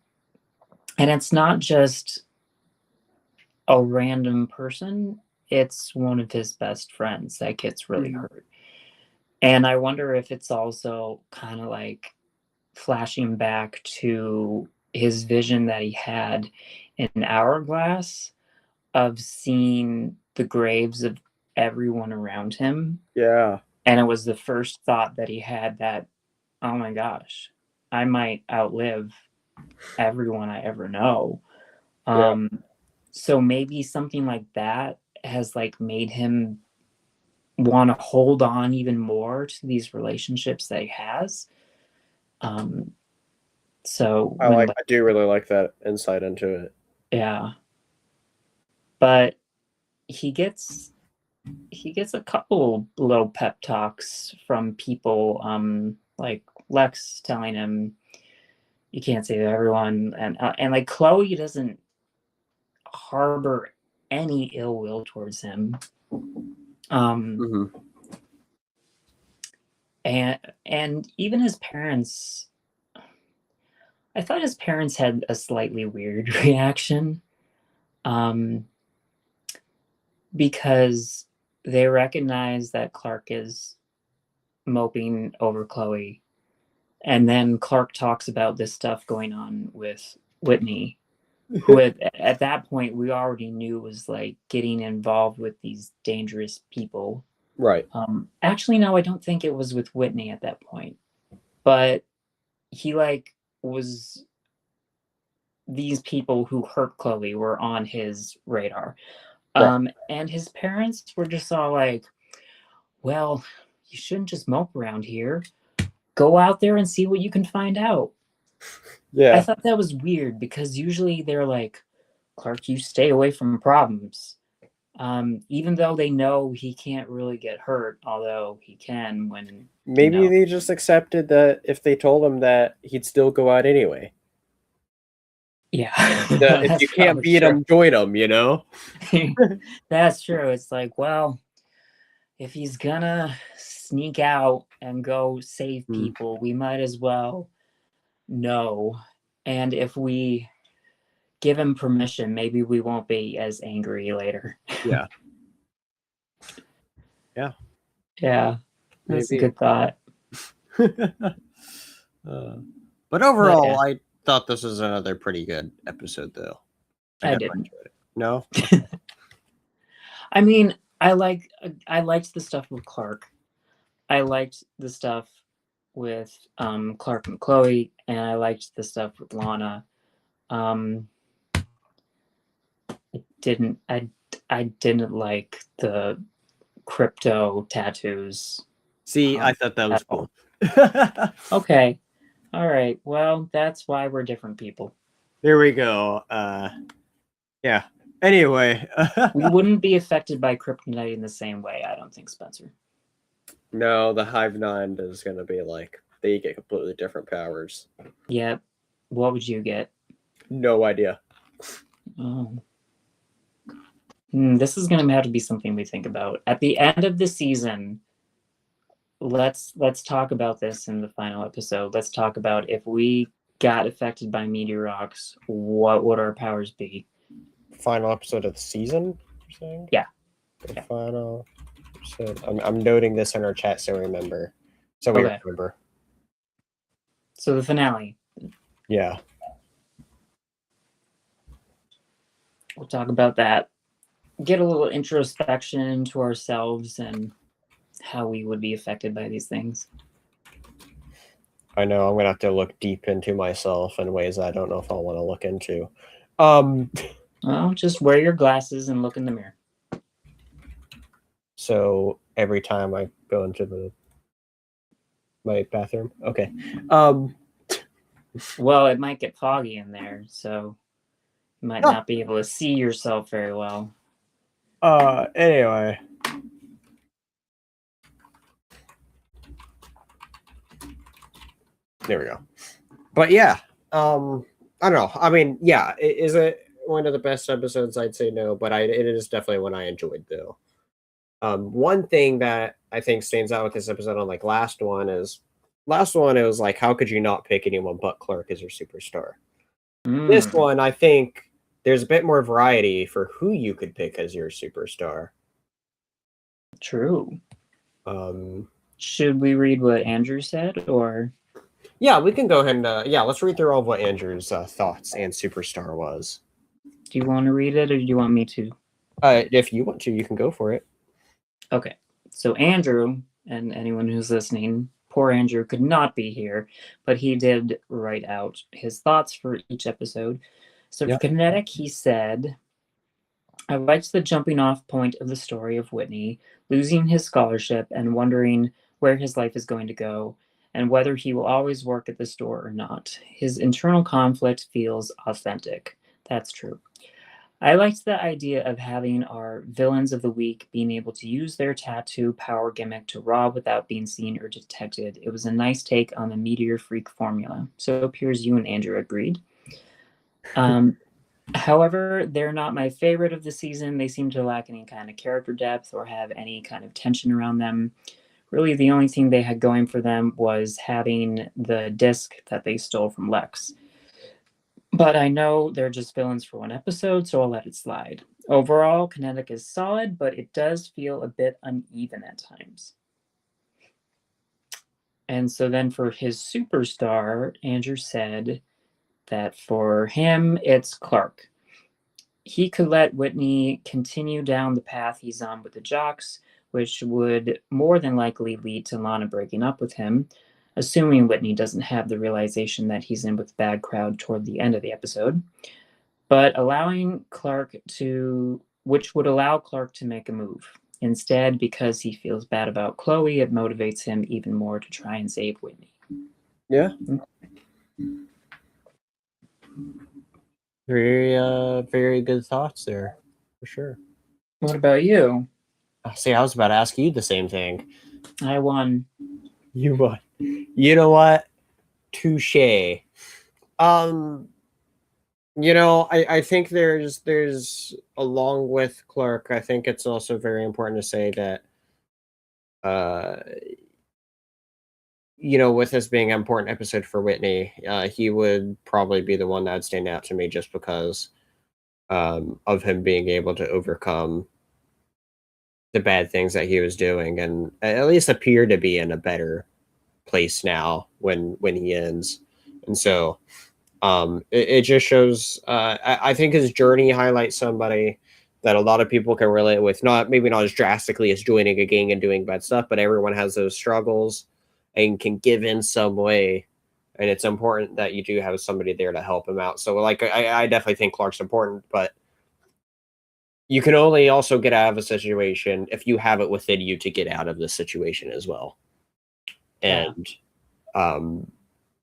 it's not just a random person; it's one of his best friends that gets really hurt. And I wonder if it's also kind of like flashing back to his vision that he had in Hourglass of seeing the graves of everyone around him. Yeah. And it was the first thought that he had that, oh my gosh, I might outlive everyone I ever know. Yeah. So maybe something like that has like made him want to hold on even more to these relationships that he has. So I do really like that insight into it. yeah, but he gets a couple little pep talks from people, like Lex telling him you can't save everyone, and like Chloe doesn't harbor any ill will towards him. Mm-hmm. And even his parents, I thought his parents had a slightly weird reaction, because they recognize that Clark is moping over Chloe, and then Clark talks about this stuff going on with Whitney, who at that point we already knew was like getting involved with these dangerous people. Right. Actually, no, I don't think it was with Whitney at that point, but he like was these people who hurt Chloe were on his radar. Right. And his parents were just all like, well, you shouldn't just mope around here. Go out there and see what you can find out. Yeah. I thought that was weird because usually they're like, Clark, you stay away from problems. Even though they know he can't really get hurt, although he can when Maybe they just accepted that if they told him that he'd still go out anyway. Yeah. If you can't beat him, join him, you know? That's true. It's like, well, if he's gonna sneak out and go save Hmm. people, we might as well know. And if we give him permission, maybe we won't be as angry later. Yeah. Yeah. Yeah, that's a Maybe. good thought. But overall, yeah. I thought this was another pretty good episode, though. I definitely didn't. enjoyed it. No? I mean, I liked the stuff with Clark. I liked the stuff with Clark and Chloe, and I liked the stuff with Lana. I didn't like the crypto tattoos. See, I thought that was at all. cool. Okay. All right. Well, that's why we're different people. There we go. Yeah. Anyway. We wouldn't be affected by kryptonite in the same way, I don't think, Spencer. No, the Hive 9 is going to be like, they get completely different powers. Yeah. What would you get? No idea. Oh. This is going to have to be something we think about. At the end of the season, let's talk about this in the final episode. Let's talk about if we got affected by meteor rocks, what would our powers be? Final episode of the season, you're saying? Yeah. The final episode. I'm noting this in our chat so remember. So we remember. So the finale. Yeah. We'll talk about that. Get a little introspection into ourselves and how we would be affected by these things. I know I'm gonna have to look deep into myself in ways I don't know if I want to look into. Well, just wear your glasses and look in the mirror. So every time I go into my bathroom, okay. Well, it might get foggy in there, so you might not be able to see yourself very well. Anyway. There we go. But yeah, I don't know. I mean, yeah, is it one of the best episodes? I'd say no, but it is definitely one I enjoyed, though. One thing that I think stands out with this episode on like last one, it was like, how could you not pick anyone but Clark as your superstar? This one, I think there's a bit more variety for who you could pick as your superstar. True. Should we read what Andrew said, or? Yeah, we can go ahead and let's read through all of what Andrew's thoughts and superstar was. Do you want to read it, or do you want me to? If you want to, you can go for it. Okay. So Andrew, and anyone who's listening, poor Andrew could not be here, but he did write out his thoughts for each episode. So for Kinetic, he said, I liked the jumping off point of the story of Whitney, losing his scholarship and wondering where his life is going to go and whether he will always work at the store or not. His internal conflict feels authentic. That's true. I liked the idea of having our villains of the week being able to use their tattoo power gimmick to rob without being seen or detected. It was a nice take on the Meteor Freak formula. So it appears you and Andrew agreed. However, they're not my favorite of the season. They seem to lack any kind of character depth or have any kind of tension around them. Really, the only thing they had going for them was having the disc that they stole from Lex. But I know they're just villains for one episode, so I'll let it slide. Overall, Kinetic is solid, but it does feel a bit uneven at times. And so then for his superstar, Andrew said that for him, it's Clark. He could let Whitney continue down the path he's on with the jocks, which would more than likely lead to Lana breaking up with him, assuming Whitney doesn't have the realization that he's in with the bad crowd toward the end of the episode, but which would allow Clark to make a move. Instead, because he feels bad about Chloe, it motivates him even more to try and save Whitney. Yeah. Very, very good thoughts there, for sure. What about you? See, I was about to ask you the same thing. I won. You won. You know what? Touche. I think there's along with Clark, I think it's also very important to say that with this being an important episode for Whitney, he would probably be the one that would stand out to me just because of him being able to overcome the bad things that he was doing and at least appear to be in a better place now when he ends. And so it just shows, I think his journey highlights somebody that a lot of people can relate with, maybe not as drastically as joining a gang and doing bad stuff, but everyone has those struggles and can give in some way. And it's important that you do have somebody there to help him out. So like, I definitely think Clark's important, but you can only also get out of a situation if you have it within you to get out of the situation as well. And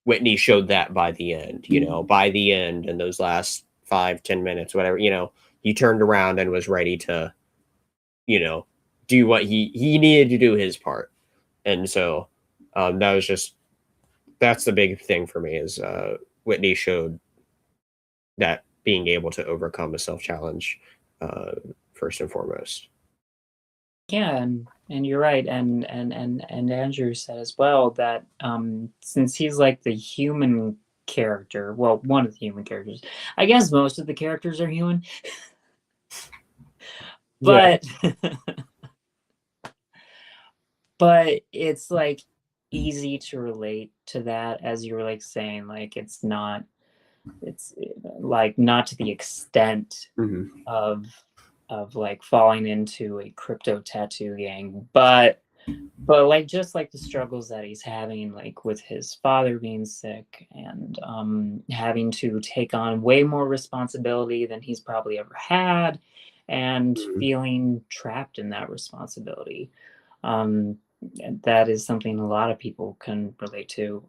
Whitney showed that by the end, in those last 5-10 minutes, whatever, he turned around and was ready to, do what he needed to do his part. And so that's the big thing for me is Whitney showed that being able to overcome a self-challenge first and foremost. Yeah, and you're right, and Andrew said as well that since he's like the human character, well, one of the human characters, I guess most of the characters are human, but but it's like easy to relate to that, as you were like saying, like it's like not to the extent of like falling into a crypto tattoo gang, but like just like the struggles that he's having, like with his father being sick and having to take on way more responsibility than he's probably ever had, and feeling trapped in that responsibility. That is something a lot of people can relate to.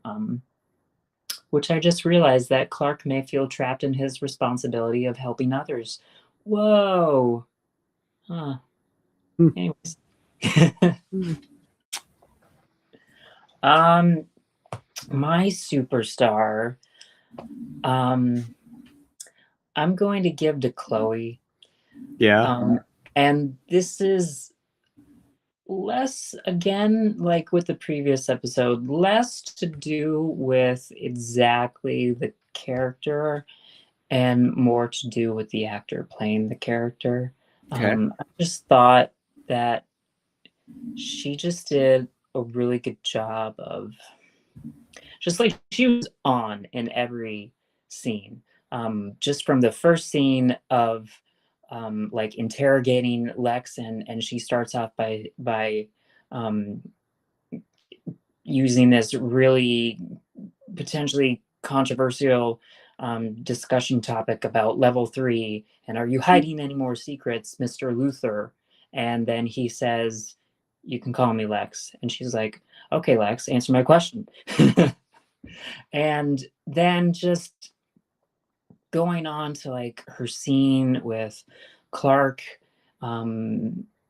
Which I just realized that Clark may feel trapped in his responsibility of helping others. Whoa. Huh. Anyways. My superstar, I'm going to give to Chloe. Yeah. And this is less, again, like with the previous episode, less to do with exactly the character and more to do with the actor playing the character. Okay. I just thought that she just did a really good job of just like she was on in every scene. Just from the first scene of like interrogating Lex, and she starts off by using this really potentially controversial discussion topic about level 3 and are you hiding any more secrets, Mr. Luther? And then he says, you can call me Lex. And she's like, okay, Lex, answer my question. And then just going on to like her scene with Clark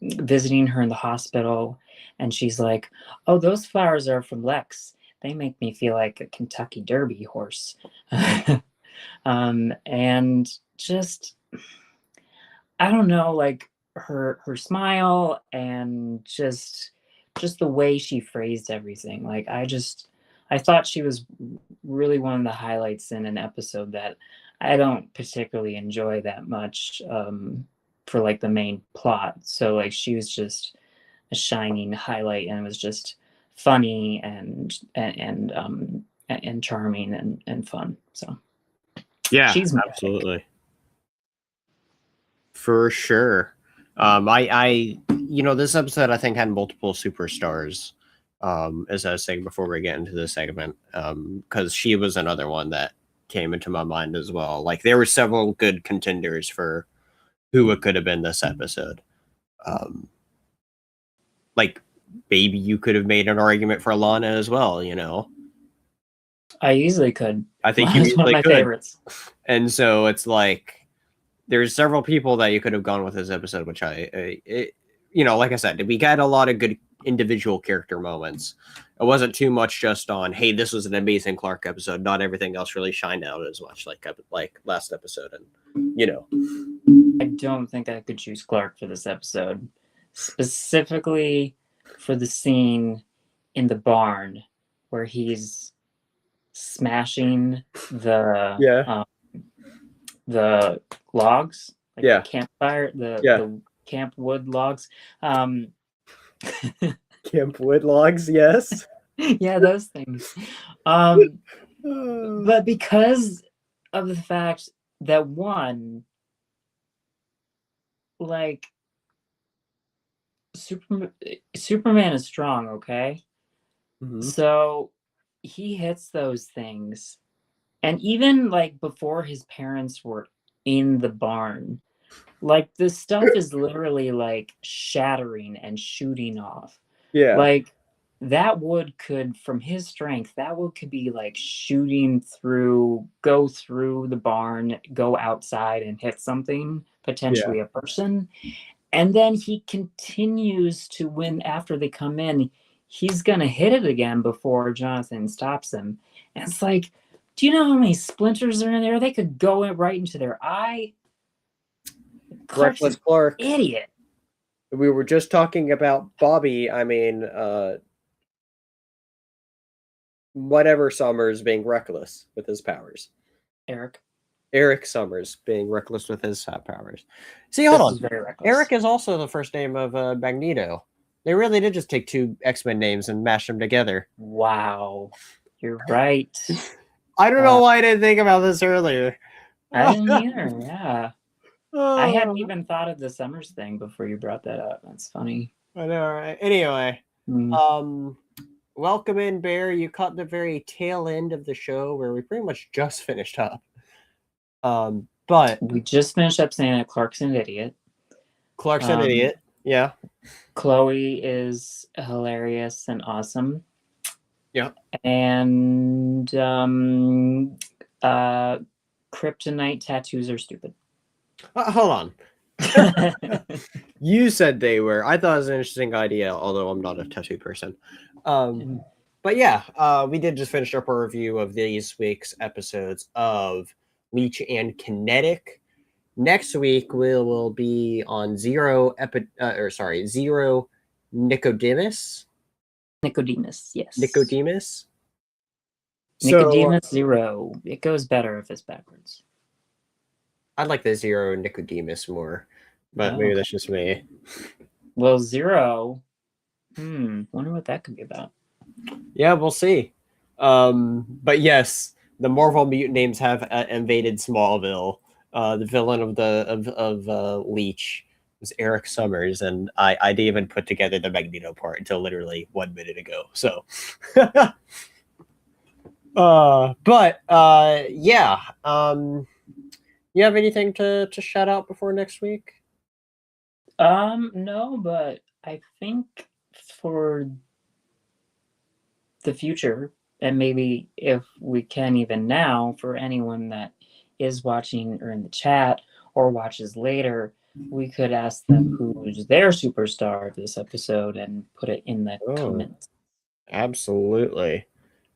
visiting her in the hospital, and she's like, oh, those flowers are from Lex. They make me feel like a Kentucky Derby horse. And just, I don't know, like her smile and just the way she phrased everything. Like I thought she was really one of the highlights in an episode that I don't particularly enjoy that much for like the main plot. So like she was just a shining highlight, and it was just funny and charming and fun. So yeah, she's absolutely for sure. I this episode I think had multiple superstars. As I was saying before we get into this segment, because she was another one that came into my mind as well. Like there were several good contenders for who it could have been this episode. Like maybe you could have made an argument for Lana as well, I easily could. I think Lana's one of my favorites. And so it's like there's several people that you could have gone with this episode, which like I said, we got a lot of good individual character moments. It wasn't too much just on, hey, this was an amazing Clark episode. Not everything else really shined out as much like last episode. And I don't think I could choose Clark for this episode. Specifically, for the scene in the barn where he's smashing the logs, like Yeah. the campfire, the camp wood logs. Camp wood logs, yes. Yeah, those things. But because of the fact that one, like, Superman is strong, okay? Mhm. So he hits those things. And even like before his parents were in the barn, like this stuff is literally like shattering and shooting off. Yeah. Like that wood could, from his strength, that wood could be like shooting through, go through the barn, go outside and hit something, potentially a person. And then he continues to win after they come in. He's going to hit it again before Jonathan stops him. And it's like, do you know how many splinters are in there? They could go right into their eye. Clark's Reckless an Clark. idiot. We were just talking about Bobby. I mean, whatever Summers being reckless with his powers. Eric Summers being reckless with his powers. See, hold on. Very reckless. Eric is also the first name of Magneto. They really did just take two X-Men names and mash them together. Wow. You're right. I don't know why I didn't think about this earlier. I didn't either, yeah. I hadn't even thought of the Summers thing before you brought that up. That's funny. I know, right? Anyway, welcome in, Bear. You caught the very tail end of the show where we pretty much just finished up. But we just finished up saying that Clark's an idiot. Clark's an idiot. Yeah. Chloe is hilarious and awesome. Yeah. And kryptonite tattoos are stupid. Hold on. You said they were. I thought it was an interesting idea, although I'm not a tattoo person. But yeah, we did just finish up a review of this week's episodes of Leech and Kinetic. Next week we will be on Zero Nicodemus. Nicodemus, yes. Nicodemus. Nicodemus Zero. It goes better if it's backwards. I like the Zero Nicodemus more, but maybe that's just me. Well, Zero. Wonder what that could be about. Yeah, we'll see. But yes, the Marvel mutant names have invaded Smallville. The villain of Leech was Eric Summers, and I didn't even put together the Magneto part until literally 1 minute ago. So, yeah. You have anything to shout out before next week? No, but I think for the future, and maybe if we can even now, for anyone that is watching or in the chat or watches later, we could ask them who's their superstar of this episode and put it in the comments. Absolutely.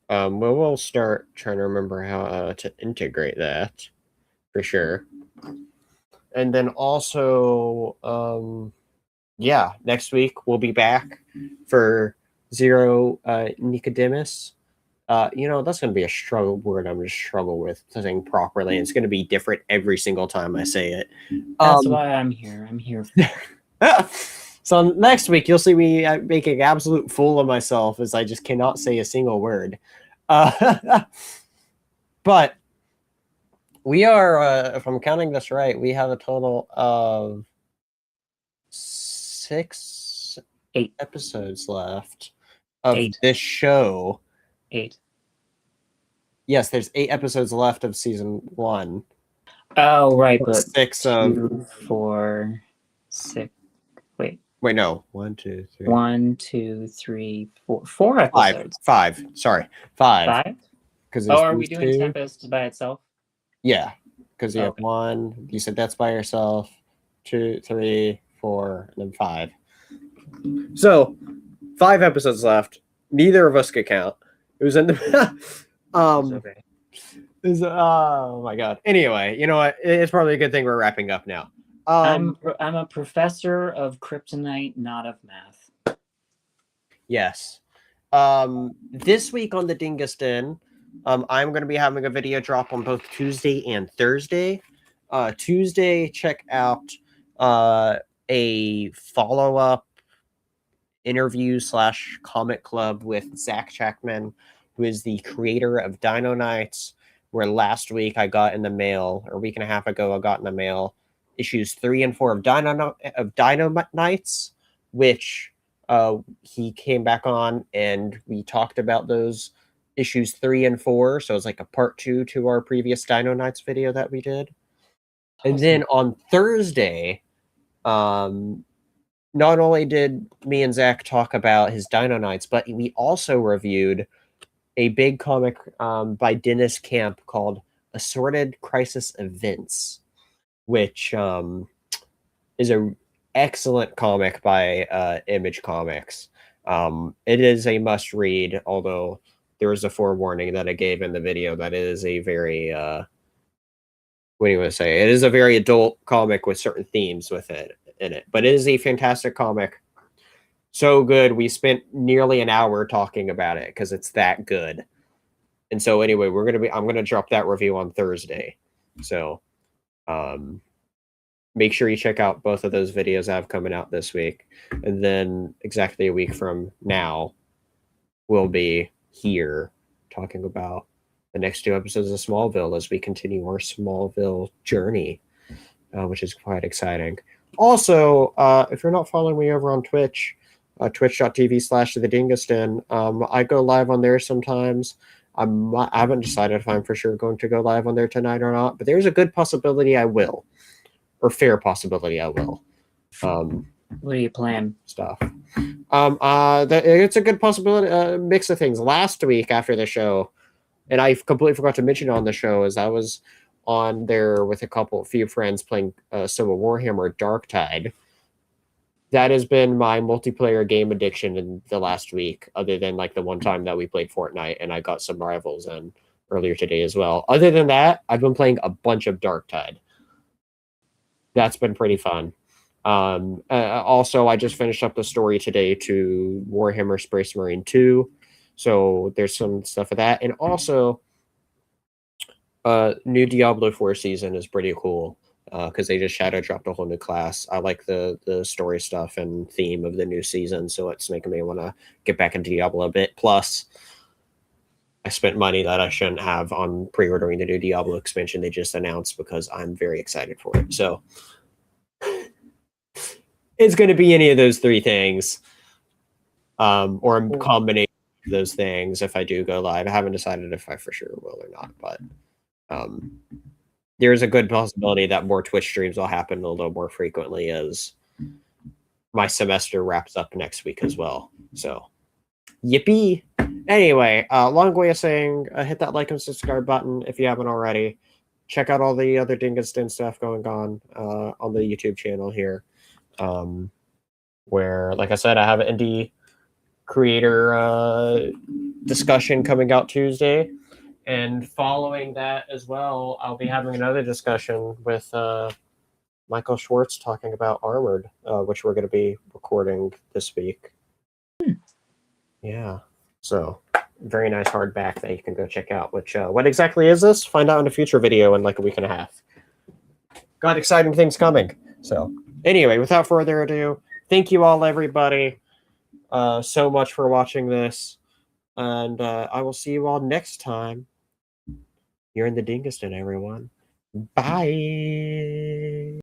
We'll start trying to remember how to integrate that for sure. And then also, yeah, next week we'll be back for Zero Nicodemus. That's going to be a struggle word. I'm going to struggle with saying properly. It's going to be different every single time I say it. That's why I'm here. I'm here. So next week you'll see me making an absolute fool of myself as I just cannot say a single word. But we are, if I'm counting this right, we have a total of 8 episodes left of this show. 8. Yes, there's 8 episodes left of season 1. Oh, right, but 6 2, 4, 6. Wait, no. 1, 2, 3. 1, 2, 3, 4. 4 episodes. 5. Sorry, 5. 5? Because are we doing Tempest by itself? Yeah, because you have 1. You said that's by yourself. 2, 3, 4, and then 5. So 5 episodes left. Neither of us could count. It was in the Okay. Oh my god. Anyway, you know what? It's probably a good thing we're wrapping up now. I'm a professor of kryptonite, not of math. Yes. This week on the Dingus Den, I'm going to be having a video drop on both Tuesday and Thursday. Tuesday, check out a follow-up interview / comic club with Zach Chapman, who is the creator of Dino Knights, where last week I got in the mail, or a week and a half ago, I got in the mail issues 3 and 4 of Dino Knights, which he came back on and we talked about those issues 3 and 4. So it's like a part 2 to our previous Dino Knights video that we did. And then on Thursday, not only did me and Zach talk about his Dino Knights, but we also reviewed a big comic by Dennis Camp called Assorted Crisis Events, which is an excellent comic by Image Comics. It is a must-read, although there is a forewarning that I gave in the video that it is a very, what do you want to say? It is a very adult comic with certain themes with it in it, but it is a fantastic comic. So good. We spent nearly an hour talking about it because it's that good. And so anyway, I'm going to drop that review on Thursday. So, make sure you check out both of those videos I have coming out this week. And then exactly a week from now, we'll be here talking about the next 2 episodes of Smallville as we continue our Smallville journey, which is quite exciting. Also, if you're not following me over on Twitch, twitch.tv/the Dingus Den, I go live on there sometimes. I haven't decided if I'm for sure going to go live on there tonight or not, but there's a good possibility I will. Or fair possibility I will. What do you plan? Stuff. It's a good possibility, mix of things. Last week after the show, and I completely forgot to mention on the show, is I was on there with a few friends playing some of Warhammer Darktide. That has been my multiplayer game addiction in the last week, other than like the one time that we played Fortnite and I got some rivals in earlier today as well. Other than that, I've been playing a bunch of Darktide. That's been pretty fun. Also, I just finished up the story today to Warhammer Space Marine 2. So there's some stuff of that. And also, new Diablo 4 season is pretty cool because they just shadow dropped a whole new class. I like the story stuff and theme of the new season, so it's making me want to get back into Diablo a bit. Plus, I spent money that I shouldn't have on pre-ordering the new Diablo expansion they just announced because I'm very excited for it. So it's going to be any of those 3 things, or a combination of those things if I do go live. I haven't decided if I for sure will or not, but there's a good possibility that more Twitch streams will happen a little more frequently as my semester wraps up next week as well. So, yippee! Anyway, long way of saying, hit that like and subscribe button if you haven't already. Check out all the other Dingus Den stuff going on the YouTube channel here, where, like I said, I have an indie creator discussion coming out Tuesday. And following that as well, I'll be having another discussion with Michael Schwartz talking about Armored, which we're going to be recording this week. Yeah. So, very nice hardback that you can go check out. Which, what exactly is this? Find out in a future video in like a week and a half. Got exciting things coming. So, anyway, without further ado, thank you all, everybody, so much for watching this. And I will see you all next time. You're in the Dingus Den, everyone. Bye.